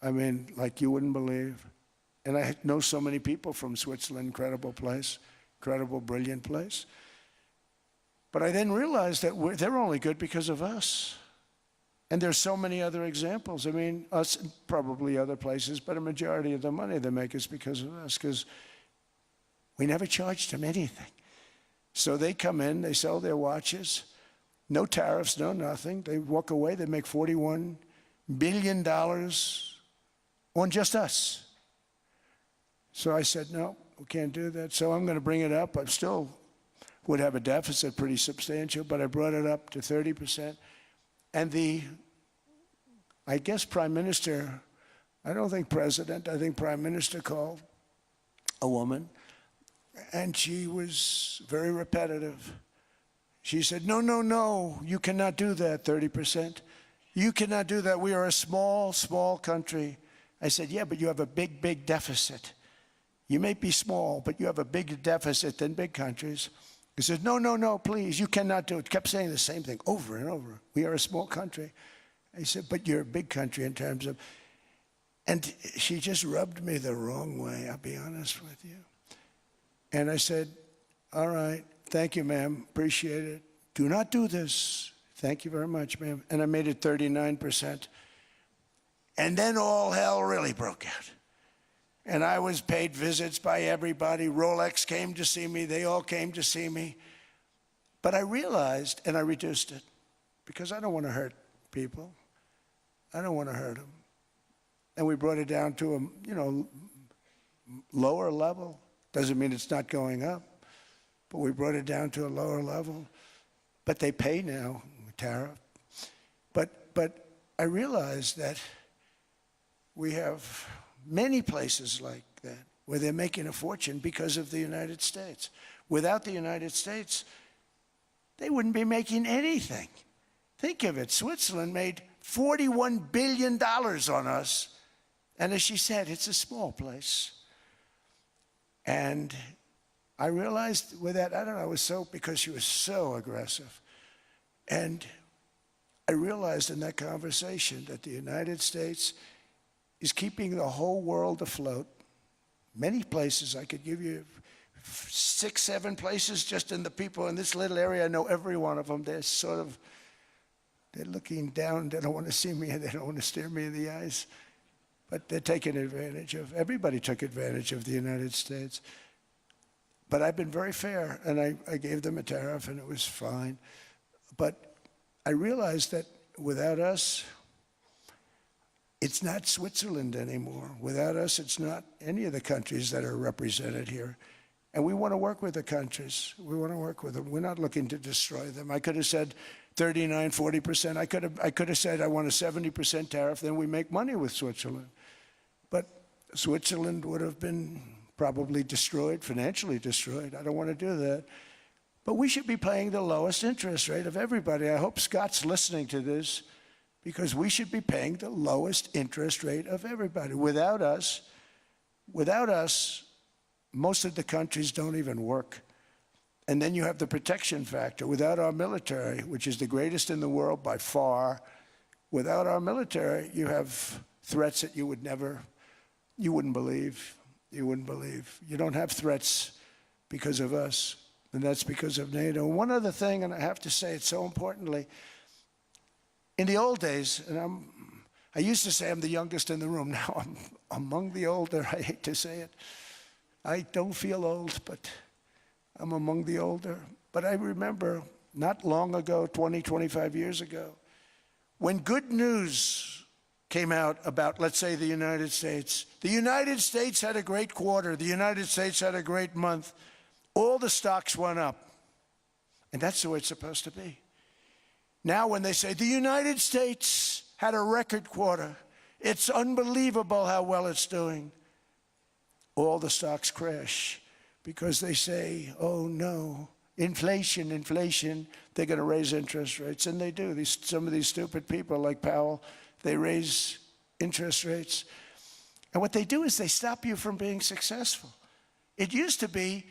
I mean, like you wouldn't believe. And I know so many people from Switzerland, incredible place, incredible, brilliant place. But I didn't realize that they're only good because of us. And there's so many other examples. I mean, us and probably other places, but a majority of the money they make is because of us, because we never charged them anything. So they come in, they sell their watches, no tariffs, no nothing. They walk away, they make $41 billion on just us. So I said, no, we can't do that. So I'm going to bring it up. I still would have a deficit pretty substantial, but I brought it up to 30%. And I guess Prime Minister, I don't think President, I think Prime Minister called a woman, and she was very repetitive. She said, no, no, no, you cannot do that, 30%. You cannot do that. We are a small, small country. I said, yeah, but you have a big, big deficit. You may be small, but you have a bigger deficit than big countries. He said, no, no, no, please, you cannot do it. Kept saying the same thing over and over. We are a small country. I said, but you're a big country in terms of, and she just rubbed me the wrong way, I'll be honest with you. And I said, all right, thank you, ma'am, appreciate it. Do not do this. Thank you very much, ma'am. And I made it 39%. And then all hell really broke out. And I was paid visits by everybody. Rolex came to see me. They all came to see me. But I realized, and I reduced it, because I don't want to hurt people. I don't want to hurt them. And we brought it down to a, lower level. Doesn't mean it's not going up, but we brought it down to a lower level. But they pay now, tariff. But I realized that we have many places like that where they're making a fortune because of the United States. Without the United States, they wouldn't be making anything. Think of it. Switzerland made $41 billion on us. And as she said, it's a small place. And I realized with that, I don't know, because she was so aggressive. And I realized in that conversation that the United States is keeping the whole world afloat. Many places, I could give you 6, 7 places just in the people in this little area. I know every one of them. They're looking down. They don't want to see me. They don't want to stare me in the eyes. But they're taking advantage of, everybody took advantage of the United States. But I've been very fair, and I gave them a tariff, and it was fine. But I realized that without us, it's not Switzerland anymore. Without us, it's not any of the countries that are represented here. And we want to work with the countries. We want to work with them. We're not looking to destroy them. I could have said 39, 40%. I could have said I want a 70% tariff, then we make money with Switzerland. But Switzerland would have been probably destroyed, financially destroyed. I don't want to do that. But we should be paying the lowest interest rate of everybody. I hope Scott's listening to this, because we should be paying the lowest interest rate of everybody. Without us, most of the countries don't even work. And then you have the protection factor. Without our military, which is the greatest in the world by far, without our military, you have threats that you wouldn't believe. You wouldn't believe. You don't have threats because of us, and that's because of NATO. One other thing, and I have to say it so importantly, in the old days, and I used to say I'm the youngest in the room. Now among the older. I hate to say it. I don't feel old, but I'm among the older. But I remember not long ago, 20, 25 years ago, when good news came out about, let's say, the United States. The United States had a great quarter. The United States had a great month. All the stocks went up. And that's the way it's supposed to be. Now when they say the United States had a record quarter, it's unbelievable how well it's doing, all the stocks crash because they say, oh no, inflation, inflation, they're going to raise interest rates. And they do. Some of these stupid people like Powell, they raise interest rates. And what they do is they stop you from being successful. It used to be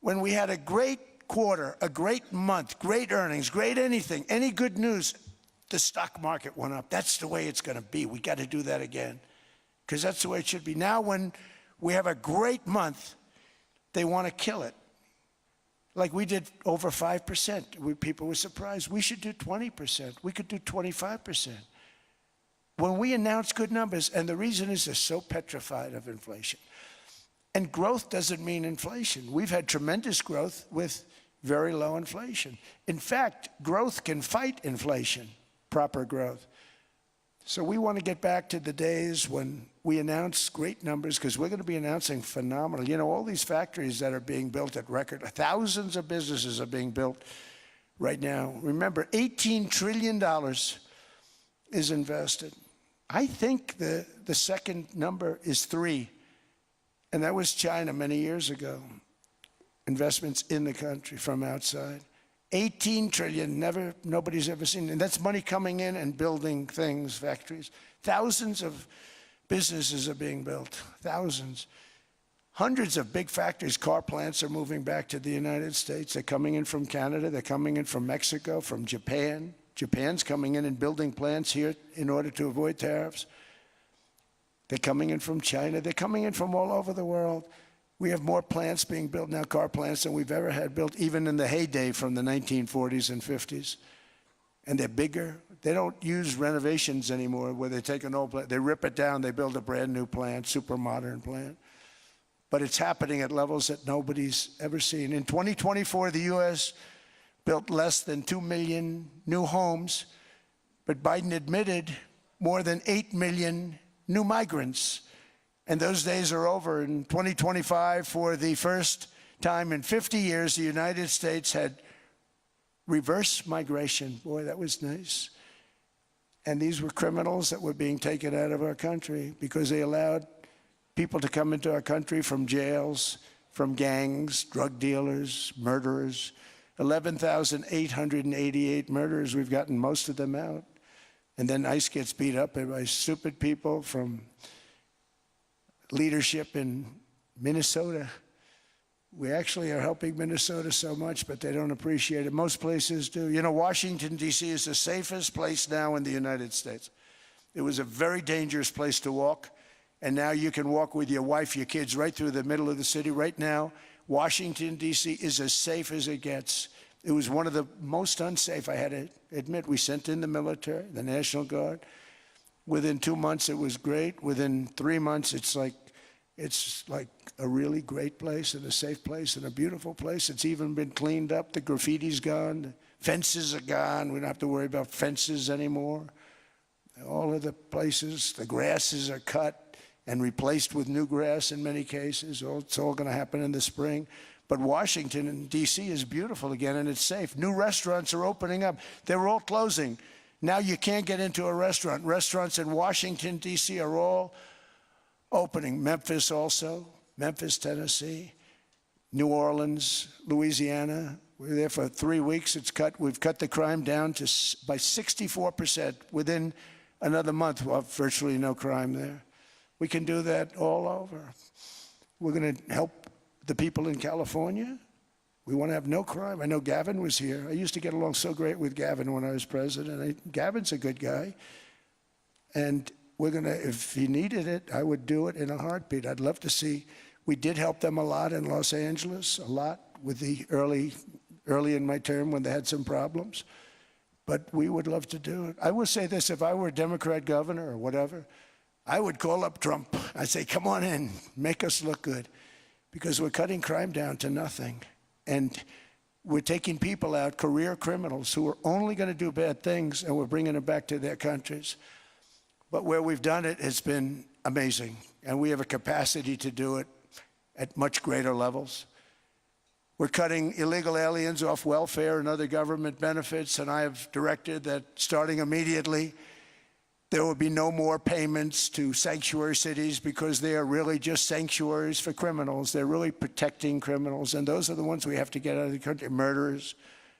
when we had a great quarter, a great month, great earnings, great anything, any good news, the stock market went up. That's the way it's going to be. We got to do that again because that's the way it should be. Now when we have a great month, they want to kill it. Like we did over 5%. People were surprised. We should do 20%. We could do 25%. When we announce good numbers, and the reason is they're so petrified of inflation. And growth doesn't mean inflation. We've had tremendous growth with very low inflation. In fact, growth can fight inflation, proper growth. So we want to get back to the days when we announce great numbers, because we're going to be announcing phenomenal. You know, all these factories that are being built at record, thousands of businesses are being built right now. Remember, $18 trillion is invested. I think the second number is 3. And that was China many years ago. Investments in the country from outside. 18 trillion, nobody's ever seen. And that's money coming in and building things, factories. Thousands of businesses are being built, thousands. Hundreds of big factories, car plants are moving back to the United States. They're coming in from Canada, they're coming in from Mexico, from Japan. Japan's coming in and building plants here in order to avoid tariffs. They're coming in from China. They're coming in from all over the world. We have more plants being built now, car plants, than we've ever had built, even in the heyday from the 1940s and 50s. And they're bigger. They don't use renovations anymore where they take an old plant, they rip it down, they build a brand new plant, super modern plant. But it's happening at levels that nobody's ever seen. In 2024, the U.S. built less than 2 million new homes, but Biden admitted more than 8 million new migrants. And those days are over. In 2025, for the first time in 50 years, the United States had reverse migration. Boy, that was nice. And these were criminals that were being taken out of our country because they allowed people to come into our country from jails, from gangs, drug dealers, murderers. 11,888 murderers. We've gotten most of them out. And then ICE gets beat up by stupid people from leadership in Minnesota. We actually are helping Minnesota so much, but they don't appreciate it. Most places do. You know, Washington, D.C. is the safest place now in the United States. It was a very dangerous place to walk, and now you can walk with your wife, your kids, right through the middle of the city. Right now, Washington, D.C. is as safe as it gets. It was one of the most unsafe, I had to admit. We sent in the military, the National Guard. Within 2 months, it was great. Within 3 months, it's like a really great place and a safe place and a beautiful place. It's even been cleaned up. The graffiti's gone. The fences are gone. We don't have to worry about fences anymore. All of the places, the grasses are cut and replaced with new grass in many cases. It's all going to happen in the spring. But Washington and D.C. is beautiful again, and it's safe. New restaurants are opening up. They were all closing. Now you can't get into a restaurant. Restaurants in Washington, D.C. are all opening. Memphis also, Memphis, Tennessee, New Orleans, Louisiana. We were there for 3 weeks. We've cut the crime down by 64%. Within another month, we'll have virtually no crime there. We can do that all over. We're going to help the people in California. We want to have no crime. I know Gavin was here. I used to get along so great with Gavin when I was president. Gavin's a good guy. And we're going to, if he needed it, I would do it in a heartbeat. I'd love to see. We did help them a lot in Los Angeles, a lot with the early in my term when they had some problems. But we would love to do it. I will say this, if I were a Democrat governor or whatever, I would call up Trump. I'd say, come on in, make us look good, because we're cutting crime down to nothing. And we're taking people out, career criminals, who are only going to do bad things, and we're bringing them back to their countries. But where we've done it has been amazing, and we have a capacity to do it at much greater levels. We're cutting illegal aliens off welfare and other government benefits, and I have directed that starting immediately, there will be no more payments to sanctuary cities, because they are really just sanctuaries for criminals. They're really protecting criminals, and those are the ones we have to get out of the country: murderers,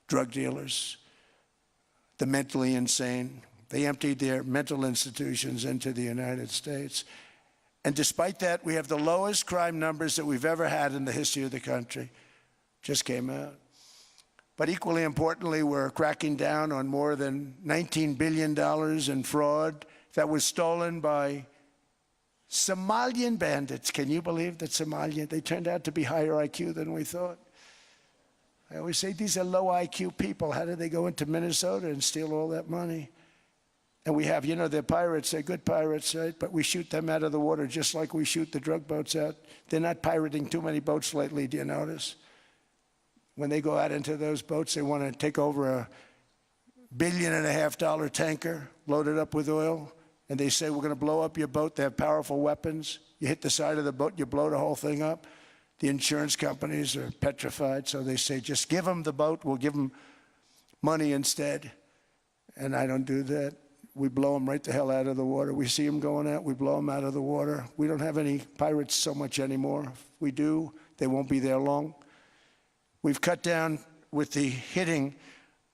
drug dealers, the mentally insane. They emptied their mental institutions into the United States. And despite that, we have the lowest crime numbers that we've ever had in the history of the country. Just came out. But equally importantly, we're cracking down on more than $19 billion in fraud that was stolen by Somalian bandits. Can you believe that Somalian? They turned out to be higher IQ than we thought. I always say these are low IQ people. How did they go into Minnesota and steal all that money? And we have, they're pirates, they're good pirates, right? But we shoot them out of the water just like we shoot the drug boats out. They're not pirating too many boats lately, do you notice? When they go out into those boats, they want to take over $1.5 billion tanker loaded up with oil, and they say, we're going to blow up your boat. They have powerful weapons. You hit the side of the boat, you blow the whole thing up. The insurance companies are petrified, so they say, just give them the boat, we'll give them money instead. And I don't do that. We blow them right the hell out of the water. We see them going out, we blow them out of the water. We don't have any pirates so much anymore. If we do, they won't be there long. We've cut down with the hitting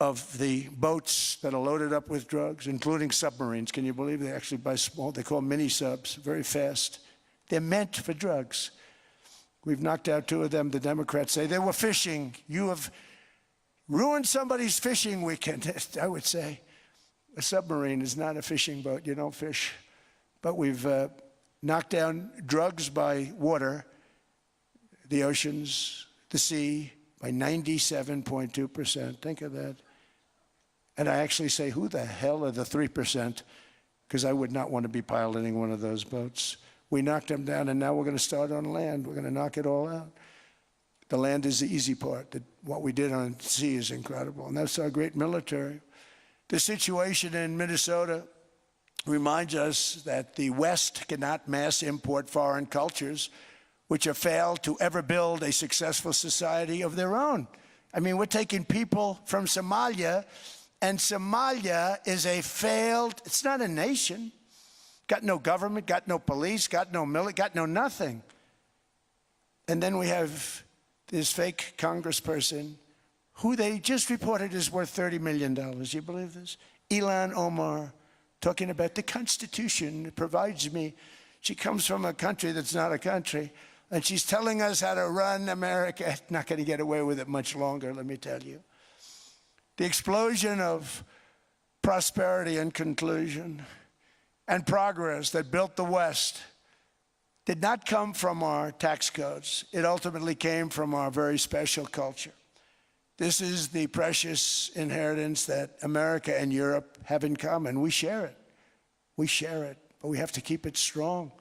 of the boats that are loaded up with drugs, including submarines. Can you believe they actually buy small? They call them mini subs, very fast. They're meant for drugs. We've knocked out 2 of them. The Democrats say they were fishing. You have ruined somebody's fishing weekend, I would say. A submarine is not a fishing boat. You don't fish. But we've knocked down drugs by water, the oceans, the sea, by 97.2%. Think of that. And I actually say, who the hell are the 3%? Because I would not want to be piloting one of those boats. We knocked them down, and now we're going to start on land. We're going to knock it all out. The land is the easy part. What we did on sea is incredible, and that's our great military. The situation in Minnesota reminds us that the West cannot mass import foreign cultures, which have failed to ever build a successful society of their own. I mean, we're taking people from Somalia, and Somalia is a failed, it's not a nation. Got no government, got no police, got no military, got no nothing. And then we have this fake congressperson who they just reported is worth $30 million. You believe this? Ilhan Omar, talking about the Constitution provides me. She comes from a country that's not a country, and she's telling us how to run America. Not going to get away with it much longer, let me tell you. The explosion of prosperity and conclusion and progress that built the West did not come from our tax codes. It ultimately came from our very special culture. This is the precious inheritance that America and Europe have in common. We share it. We share it, but we have to keep it strong.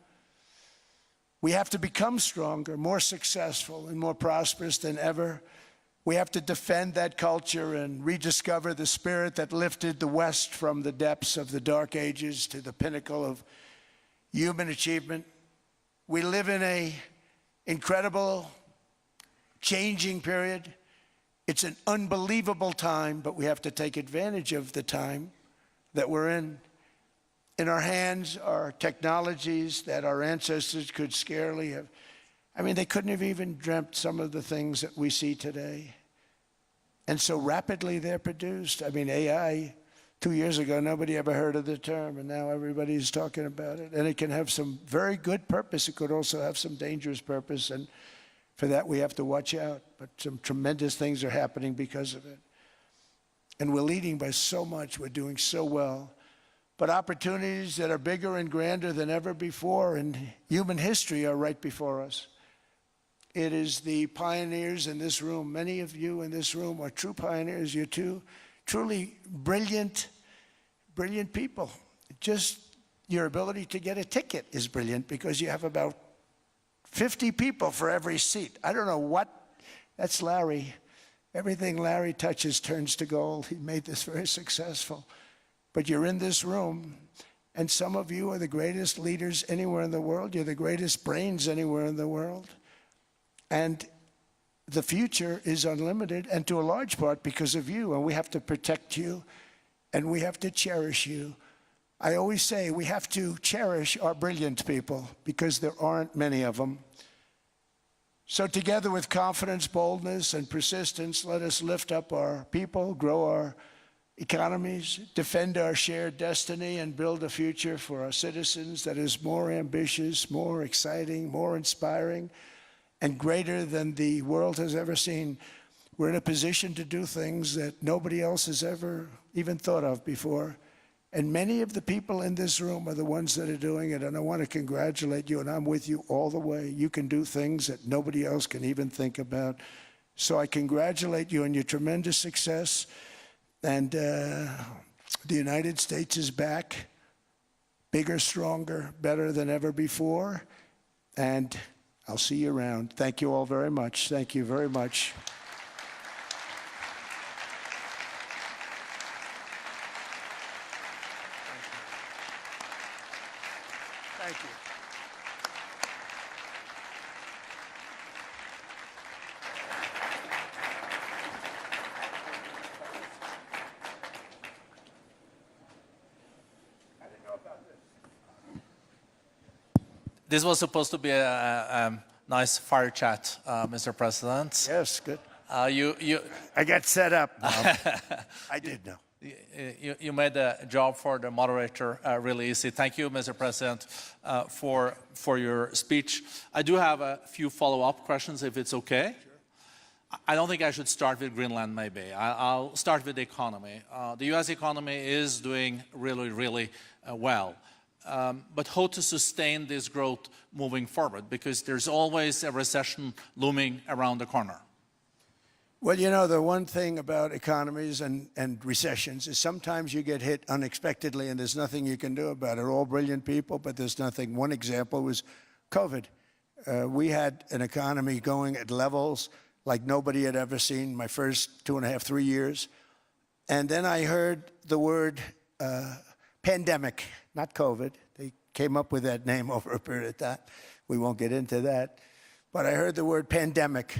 We have to become stronger, more successful, and more prosperous than ever. We have to defend that culture and rediscover the spirit that lifted the West from the depths of the Dark Ages to the pinnacle of human achievement. We live in an incredible, changing period. It's an unbelievable time, but we have to take advantage of the time that we're in. In our hands are technologies that our ancestors could scarcely have. I mean, they couldn't have even dreamt some of the things that we see today. And so rapidly they're produced. I mean, AI, 2 years ago, nobody ever heard of the term, and now everybody's talking about it. And it can have some very good purpose. It could also have some dangerous purpose, and for that, we have to watch out. But some tremendous things are happening because of it. And we're leading by so much. We're doing so well. But opportunities that are bigger and grander than ever before in human history are right before us. It is the pioneers in this room. Many of you in this room are true pioneers. You're truly brilliant people. Just your ability to get a ticket is brilliant because you have about 50 people for every seat. I don't know what, that's Larry. Everything Larry touches turns to gold. He made this very successful. But you're in this room, and some of you are the greatest leaders anywhere in the world. You're the greatest brains anywhere in the world. And the future is unlimited, and to a large part because of you, and we have to protect you, and we have to cherish you. I always say we have to cherish our brilliant people because there aren't many of them. So together with confidence, boldness, and persistence, let us lift up our people, grow our economies, defend our shared destiny, and build a future for our citizens that is more ambitious, more exciting, more inspiring, and greater than the world has ever seen. We're in a position to do things that nobody else has ever even thought of before. And many of the people in this room are the ones that are doing it, and I want to congratulate you, and I'm with you all the way. You can do things that nobody else can even think about. So I congratulate you on your tremendous success, and the United States is back, bigger, stronger, better than ever before, and I'll see you around. Thank you all very much. Thank you very much. Thank you. This was supposed to be a nice fire chat, Mr. President. Yes, good. You I got set up. I did know. You made the job for the moderator really easy. Thank you, Mr. President, for your speech. I do have a few follow-up questions, if it's okay. Sure. I don't think I should start with Greenland, maybe. I'll start with the economy. The U.S. economy is doing really, really well. But how to sustain this growth moving forward? Because there's always a recession looming around the corner. Well, you know, the one thing about economies and recessions is sometimes you get hit unexpectedly and there's nothing you can do about it. All brilliant people, but there's nothing. One example was COVID. We had an economy going at levels like nobody had ever seen my first 2.5, 3 years. And then I heard the word pandemic, not COVID. They came up with that name over a period of time. We won't get into that. But I heard the word pandemic.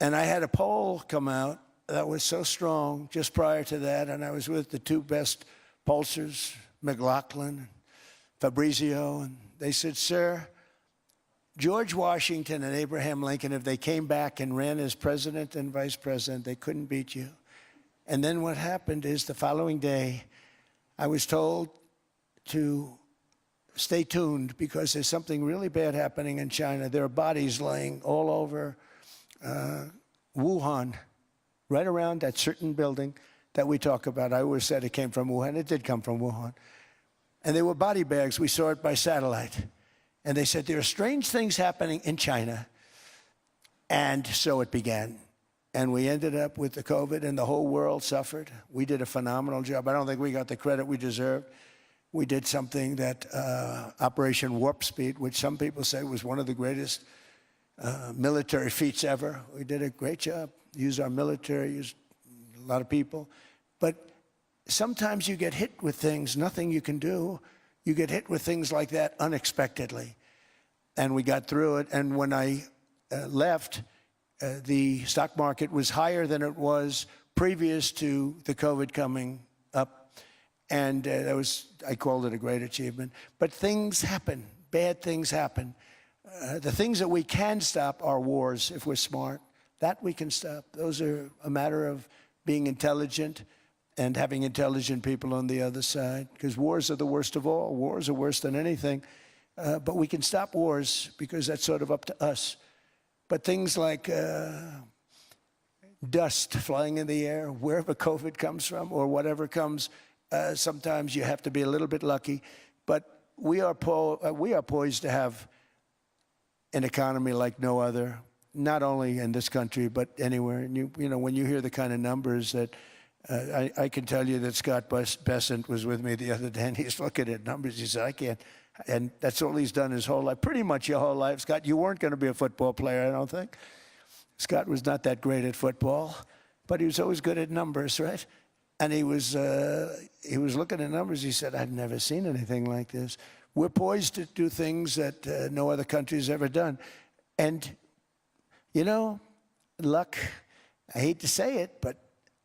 And I had a poll come out that was so strong just prior to that, and I was with the two best pollsters, McLaughlin and Fabrizio, and they said, sir, George Washington and Abraham Lincoln, if they came back and ran as president and vice president, they couldn't beat you. And then what happened is the following day, I was told to stay tuned because there's something really bad happening in China. There are bodies laying all over Wuhan, right around that certain building that we talk about. I always said it came from Wuhan. It did come from Wuhan. And they were body bags. We saw it by satellite. And they said, there are strange things happening in China. And so it began. And we ended up with the COVID, and the whole world suffered. We did a phenomenal job. I don't think we got the credit we deserved. We did something that Operation Warp Speed, which some people say was one of the greatest military feats ever. We did a great job. Used our military, used a lot of people. But sometimes you get hit with things, nothing you can do. You get hit with things like that unexpectedly. And we got through it. And when I left, the stock market was higher than it was previous to the COVID coming up. And that was, I called it a great achievement. But things happen, bad things happen. The things that we can stop are wars if we're smart. That we can stop. Those are a matter of being intelligent and having intelligent people on the other side. Because wars are the worst of all. Wars are worse than anything. But we can stop wars because that's sort of up to us. But things like dust flying in the air, wherever COVID comes from or whatever comes, sometimes you have to be a little bit lucky. But we are poised to have an economy like no other, not only in this country, but anywhere. And you know, when you hear the kind of numbers that I can tell you that Scott Bessent was with me the other day, and he's looking at numbers. He said, I can't. And that's all he's done his whole life, pretty much your whole life. Scott, you weren't going to be a football player, I don't think. Scott was not that great at football, but he was always good at numbers, right? And he was looking at numbers. He said, I've never seen anything like this. We're poised to do things that no other country's ever done. And, you know, luck, I hate to say it, but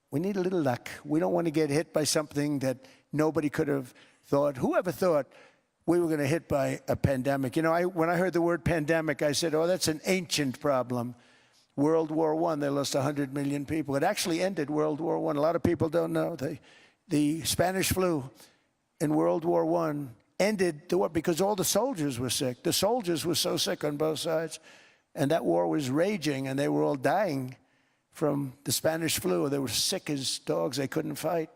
we need a little luck. We don't want to get hit by something that nobody could have thought. Whoever thought we were going to hit by a pandemic? You know, when I heard the word pandemic, I said, oh, that's an ancient problem. World War I, they lost 100 million people. It actually ended World War I. A lot of people don't know. The Spanish flu in World War I ended the war because all the soldiers were sick. The soldiers were so sick on both sides. And that war was raging, and they were all dying from the Spanish flu. They were sick as dogs. They couldn't fight.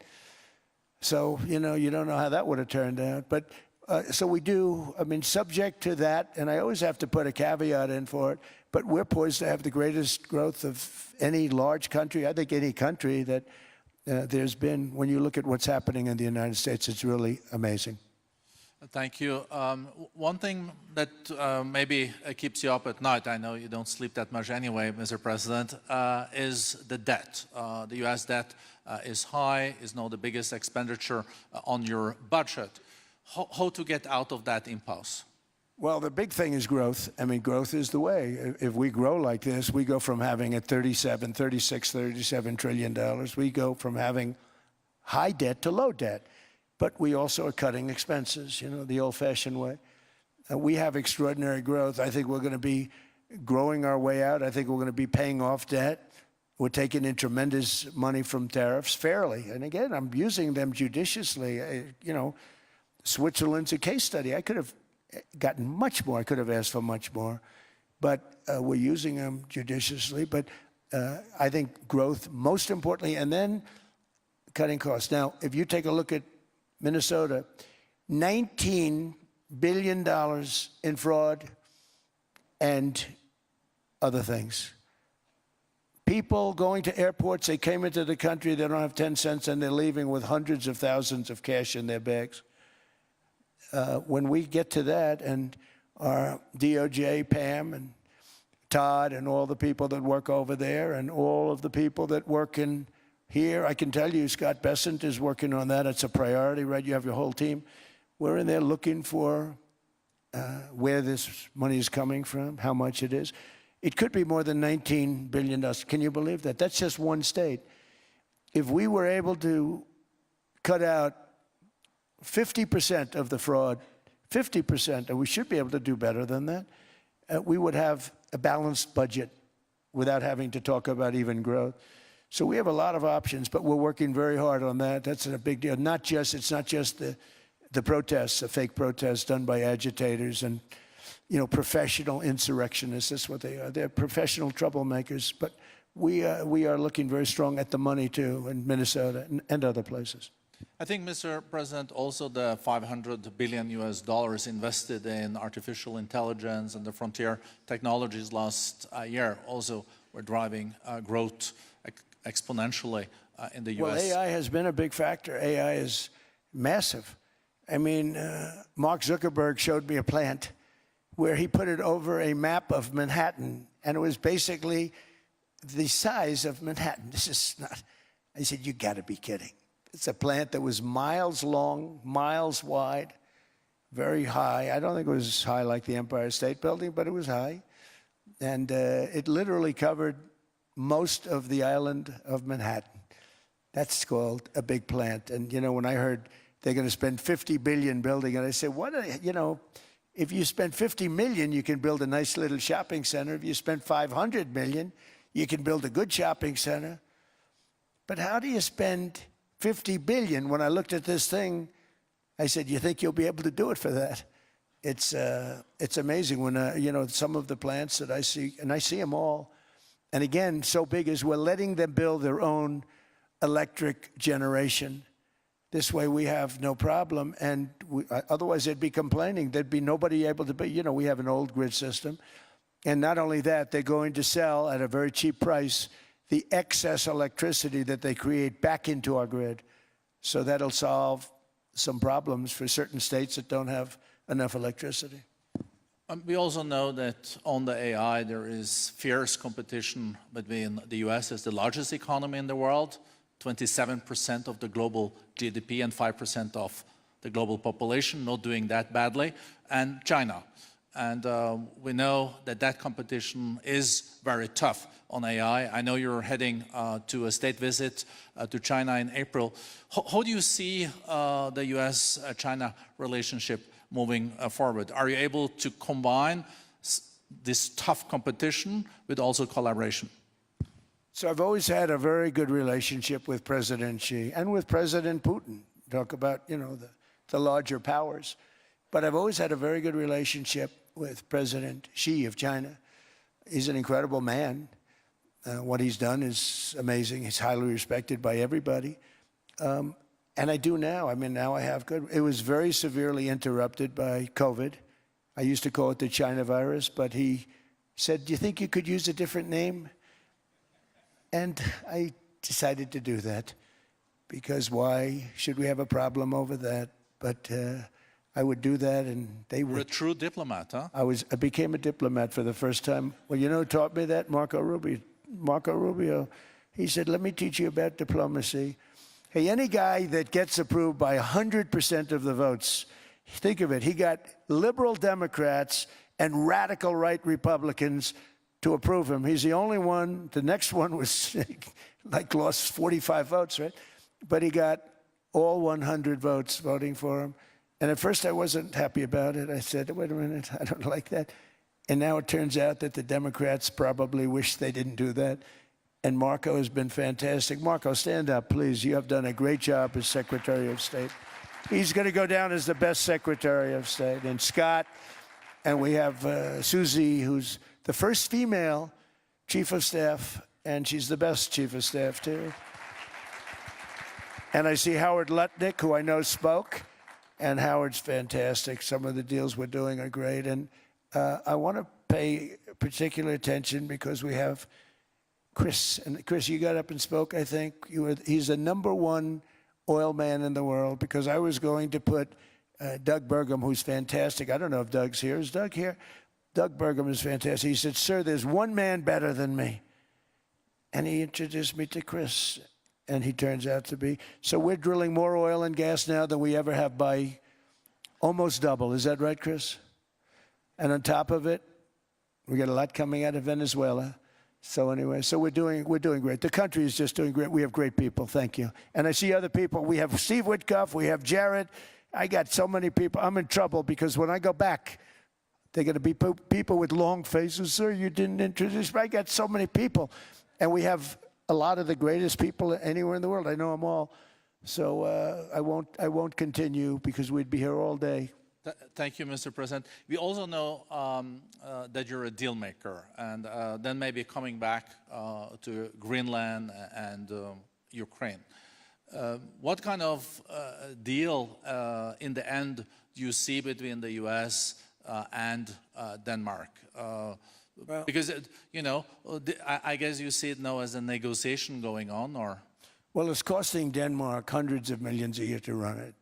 So, you know, you don't know how that would have turned out. But so we do, I mean, subject to that, and I always have to put a caveat in for it, but we're poised to have the greatest growth of any large country, I think any country that there's been. When you look at what's happening in the United States, it's really amazing. Thank you. One thing that maybe keeps you up at night, I know you don't sleep that much anyway, Mr. President, is the debt. The U.S. debt is high, is now the biggest expenditure on your budget. How to get out of that impasse? Well, the big thing is growth. I mean, growth is the way. If we grow like this, we go from having a $37 trillion. We go from having high debt to low debt. But we also are cutting expenses, you know, the old-fashioned way. We have extraordinary growth. I think we're going to be growing our way out. I think we're going to be paying off debt. We're taking in tremendous money from tariffs fairly. And again, I'm using them judiciously. You know, Switzerland's a case study. I could have gotten much more. I could have asked for much more. But we're using them judiciously. But I think growth, most importantly, and then cutting costs. Now, if you take a look at Minnesota, $19 billion in fraud and other things. People going to airports, they came into the country, they don't have 10 cents, and they're leaving with hundreds of thousands of cash in their bags. When we get to that, and our DOJ, Pam, and Todd, and all the people that work over there, and all of the people that work in here, I can tell you, Scott Bessent is working on that. It's a priority, right? You have your whole team. We're in there looking for where this money is coming from, how much it is. It could be more than $19 billion. Can you believe that? That's just one state. If we were able to cut out 50% of the fraud, 50%, and we should be able to do better than that, we would have a balanced budget without having to talk about even growth. So we have a lot of options, but we're working very hard on that. That's a big deal. It's not just the protests, the fake protests done by agitators and, you know, professional insurrectionists. That's what they are. They're professional troublemakers. But we are looking very strong at the money too in Minnesota and other places. I think, Mr. President, also the $500 billion invested in artificial intelligence and the frontier technologies last year also were driving growth exponentially in the U.S. Well, AI has been a big factor. AI is massive. I mean, Mark Zuckerberg showed me a plant where he put it over a map of Manhattan, and it was basically the size of Manhattan. This is not, I said, you got to be kidding. It's a plant that was miles long, miles wide, very high. I don't think it was as high like the Empire State Building, but it was high. And it literally covered most of the island of Manhattan. That's called a big plant. And, you know, when I heard they're going to spend $50 billion building it, I said, what are they, you know, if you spend $50 million, you can build a nice little shopping center. If you spend $500 million, you can build a good shopping center. But how do you spend $50 billion? When I looked at this thing, I said, you think you'll be able to do it for that? It's amazing when, you know, some of the plants that I see, and I see them all, and again, so big is we're letting them build their own electric generation. This way we have no problem, and otherwise they'd be complaining. There'd be nobody able to be, you know, we have an old grid system. And not only that, they're going to sell at a very cheap price the excess electricity that they create back into our grid. So that'll solve some problems for certain states that don't have enough electricity. We also know that on the AI, there is fierce competition between the US as the largest economy in the world, 27% of the global GDP and 5% of the global population, not doing that badly, and China. And we know that that competition is very tough on AI. I know you're heading to a state visit to China in April. How do you see the US-China relationship moving forward? Are you able to combine this tough competition with also collaboration? So I've always had a very good relationship with President Xi and with President Putin. Talk about, you know, the larger powers. But I've always had a very good relationship with President Xi of China. He's an incredible man. What he's done is amazing. He's highly respected by everybody. And I do now. I mean, now I have good. It was very severely interrupted by COVID. I used to call it the China virus, but he said, "Do you think you could use a different name?" And I decided to do that because why should we have a problem over that? But I would do that, and they were... You're a true diplomat, huh? I became a diplomat for the first time. Well, you know who taught me that? Marco Rubio. Marco Rubio. He said, "Let me teach you about diplomacy." Hey, any guy that gets approved by 100% of the votes, think of it, he got liberal Democrats and radical right Republicans to approve him. He's the only one. The next one was like lost 45 votes, right? But he got all 100 votes voting for him. And at first I wasn't happy about it. I said, wait a minute, I don't like that. And now it turns out that the Democrats probably wish they didn't do that. And Marco has been fantastic. Marco, stand up, please. You have done a great job as Secretary of State. He's going to go down as the best Secretary of State. And Scott, and we have Susie, who's the first female Chief of Staff, and she's the best Chief of Staff, too. And I see Howard Lutnick, who I know spoke, and Howard's fantastic. Some of the deals we're doing are great. And I want to pay particular attention because we have Chris. And Chris, you got up and spoke, I think. He's the #1 oil man in the world because I was going to put Doug Burgum, who's fantastic. I don't know if Doug's here. Is Doug here? Doug Burgum is fantastic. He said, "Sir, there's one man better than me." And he introduced me to Chris. And he turns out to be. So we're drilling more oil and gas now than we ever have by almost double. Is that right, Chris? And on top of it, we got a lot coming out of Venezuela. So anyway, so we're doing great. The country is just doing great. We have great people. Thank you. And I see other people. We have Steve Witkoff. We have Jared. I got so many people. I'm in trouble because when I go back, they're going to be people with long faces. "Sir, you didn't introduce me." I got so many people. And we have a lot of the greatest people anywhere in the world. I know them all. So I won't continue because we'd be here all day. Thank you, Mr. President. We also know that you're a deal maker, and then maybe coming back to Greenland and Ukraine. What kind of deal in the end do you see between the U.S. And Denmark? Well, because, you know, I guess you see it now as a negotiation going on, or? Well, it's costing Denmark hundreds of millions a year to run it.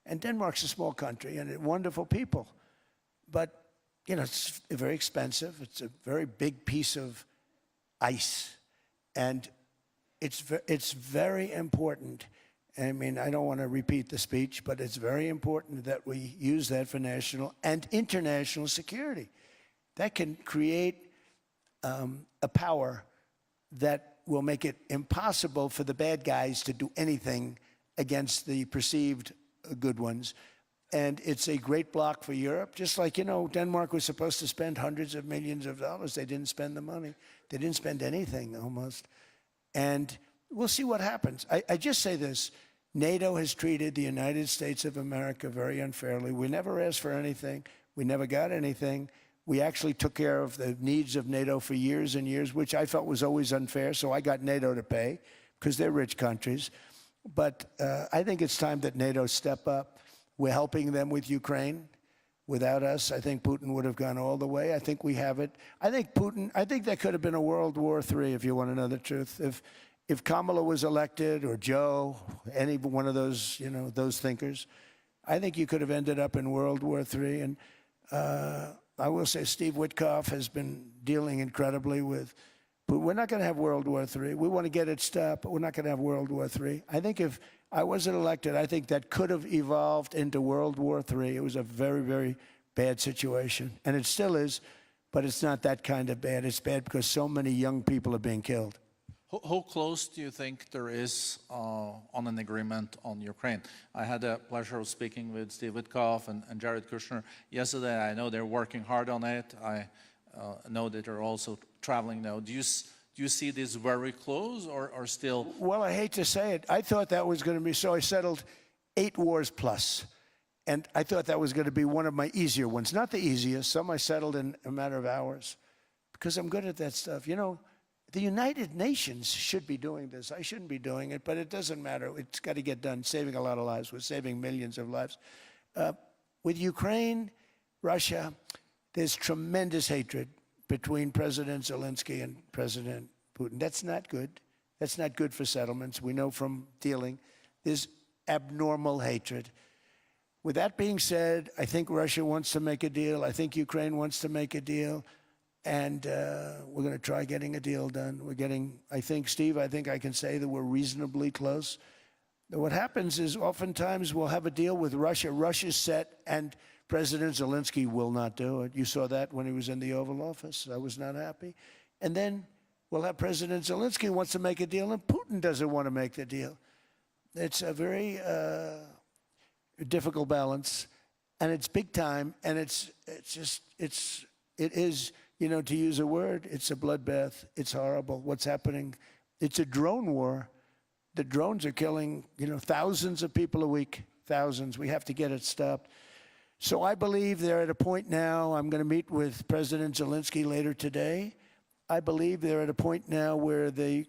And Denmark's a small country and wonderful people. But, you know, it's very expensive. It's a very big piece of ice. And it's very important. I mean, I don't want to repeat the speech, but it's very important that we use that for national and international security. That can create a power that will make it impossible for the bad guys to do anything against the perceived good ones. And it's a great block for Europe. Just like, you know, Denmark was supposed to spend hundreds of millions of dollars. They didn't spend the money. They didn't spend anything almost. And we'll see what happens. I just say this. NATO has treated the United States of America very unfairly. We never asked for anything. We never got anything. We actually took care of the needs of NATO for years and years, which I felt was always unfair, so I got NATO to pay, because they're rich countries. But I think it's time that NATO step up. We're helping them with Ukraine. Without us, I think Putin would have gone all the way. I think we have it. I think that could have been a World War III, if you want to know the truth. If Kamala was elected, or Joe, any one of those, those thinkers, I think you could have ended up in World War III. And I will say Steve Witkoff has been dealing incredibly with, but we're not going to have World War III. We want to get it stopped, but we're not going to have World War III. I think if I wasn't elected, I think that could have evolved into World War III. It was a very, very bad situation, and it still is, but it's not that kind of bad. It's bad because so many young people are being killed. How close do you think there is on an agreement on Ukraine? I had the pleasure of speaking with Steve Witkoff and Jared Kushner yesterday. I know they're working hard on it. I know that they're also traveling now. Do you see this very close or still? Well, I hate to say it. I thought that was going to be, so I settled 8 wars plus. And I thought that was going to be one of my easier ones. Not the easiest. Some I settled in a matter of hours because I'm good at that stuff. The United Nations should be doing this. I shouldn't be doing it, but it doesn't matter. It's got to get done, saving a lot of lives. We're saving millions of lives. With Ukraine, Russia, there's tremendous hatred between President Zelensky and President Putin. That's not good. That's not good for settlements. We know from dealing. There's abnormal hatred. With that being said, I think Russia wants to make a deal. I think Ukraine wants to make a deal. And we're going to try getting a deal done. I think, Steve, I think I can say that we're reasonably close. What happens is oftentimes we'll have a deal with Russia. Russia's set, and President Zelensky will not do it. You saw that when he was in the Oval Office. I was not happy. And then we'll have President Zelensky wants to make a deal, and Putin doesn't want to make the deal. It's a very difficult balance, and it's big time, and it is. To use a word, it's a bloodbath. It's horrible what's happening. It's a drone war. The drones are killing, thousands of people a week, thousands. We have to get it stopped. So I believe they're at a point now. I'm going to meet with President Zelensky later today. I believe they're at a point now where they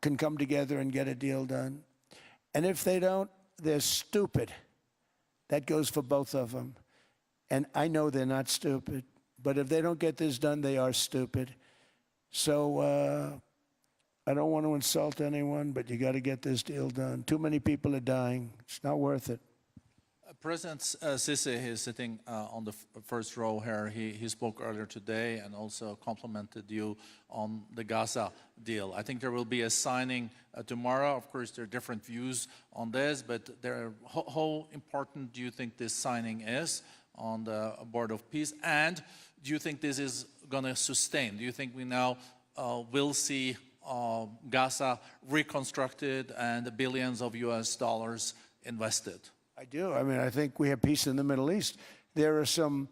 can come together and get a deal done. And if they don't, they're stupid. That goes for both of them. And I know they're not stupid. But if they don't get this done, they are stupid. So I don't want to insult anyone, but you got to get this deal done. Too many people are dying. It's not worth it. President Sisi is sitting on the first row here. He spoke earlier today and also complimented you on the Gaza deal. I think there will be a signing tomorrow. Of course, there are different views on this, but how important do you think this signing is on the Board of Peace? And do you think this is going to sustain? Do you think we now will see Gaza reconstructed and the billions of US dollars invested? I do. I think we have peace in the Middle East. There are some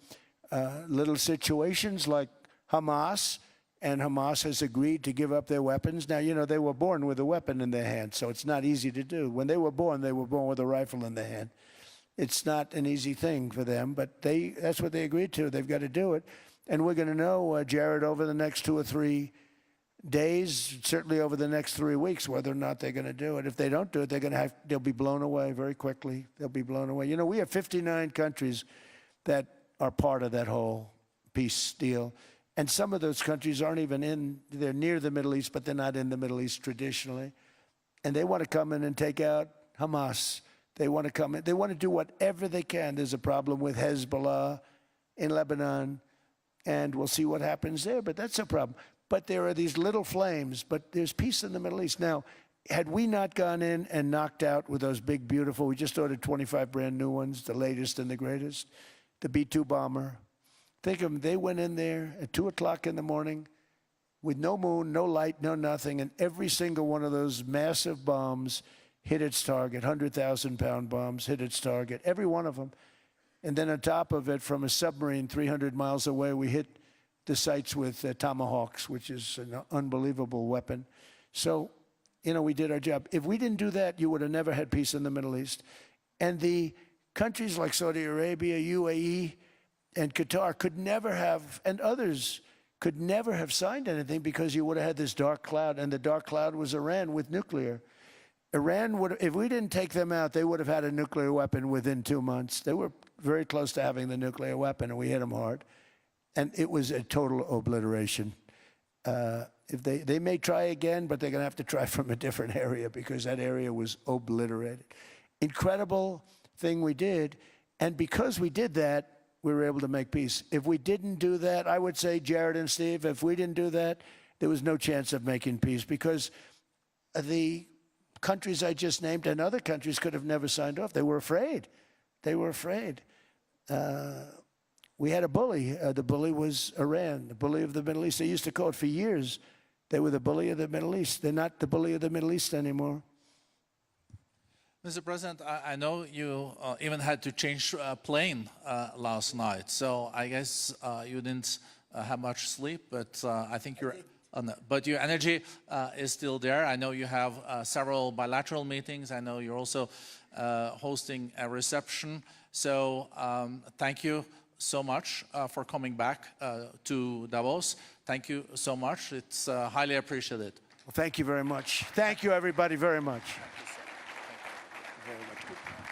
little situations like Hamas, and Hamas has agreed to give up their weapons. Now, they were born with a weapon in their hand, so it's not easy to do. When they were born with a rifle in their hand. It's not an easy thing for them, but that's what they agreed to. They've got to do it. And we're going to know, Jared, over the next 2 or 3 days, certainly over the next 3 weeks, whether or not they're going to do it. If they don't do it, they'll be blown away very quickly. They'll be blown away. We have 59 countries that are part of that whole peace deal. And some of those countries aren't even they're near the Middle East, but they're not in the Middle East traditionally. And they want to come in and take out Hamas. They want to come in. They want to do whatever they can. There's a problem with Hezbollah in Lebanon, and we'll see what happens there, but that's a problem. But there are these little flames, but there's peace in the Middle East. Now, had we not gone in and knocked out with those big, beautiful, we just ordered 25 brand new ones, the latest and the greatest, the B-2 bomber. Think of them, they went in there at 2 o'clock in the morning with no moon, no light, no nothing, and every single one of those massive bombs hit its target, 100,000-pound bombs hit its target, every one of them. And then on top of it, from a submarine 300 miles away, we hit the sites with Tomahawks, which is an unbelievable weapon. So, we did our job. If we didn't do that, you would have never had peace in the Middle East. And the countries like Saudi Arabia, UAE, and Qatar could never have, and others could never have signed anything because you would have had this dark cloud, and the dark cloud was Iran with nuclear. Iran would, if we didn't take them out, they would have had a nuclear weapon within 2 months. They were very close to having the nuclear weapon, and we hit them hard. And it was a total obliteration. If they may try again, but they're going to have to try from a different area because that area was obliterated. Incredible thing we did. And because we did that, we were able to make peace. If we didn't do that, I would say, Jared and Steve, if we didn't do that, there was no chance of making peace because the countries I just named and other countries could have never signed off. They were afraid. They were afraid. We had a bully. The bully was Iran, the bully of the Middle East. They used to call it for years. They were the bully of the Middle East. They're not the bully of the Middle East anymore. Mr. President, I know you even had to change plane last night, so I guess you didn't have much sleep, but I think but your energy is still there. I know you have several bilateral meetings. I know you're also hosting a reception. So thank you so much for coming back to Davos. Thank you so much. It's highly appreciated. Well, thank you very much. Thank you, everybody, very much. Very much.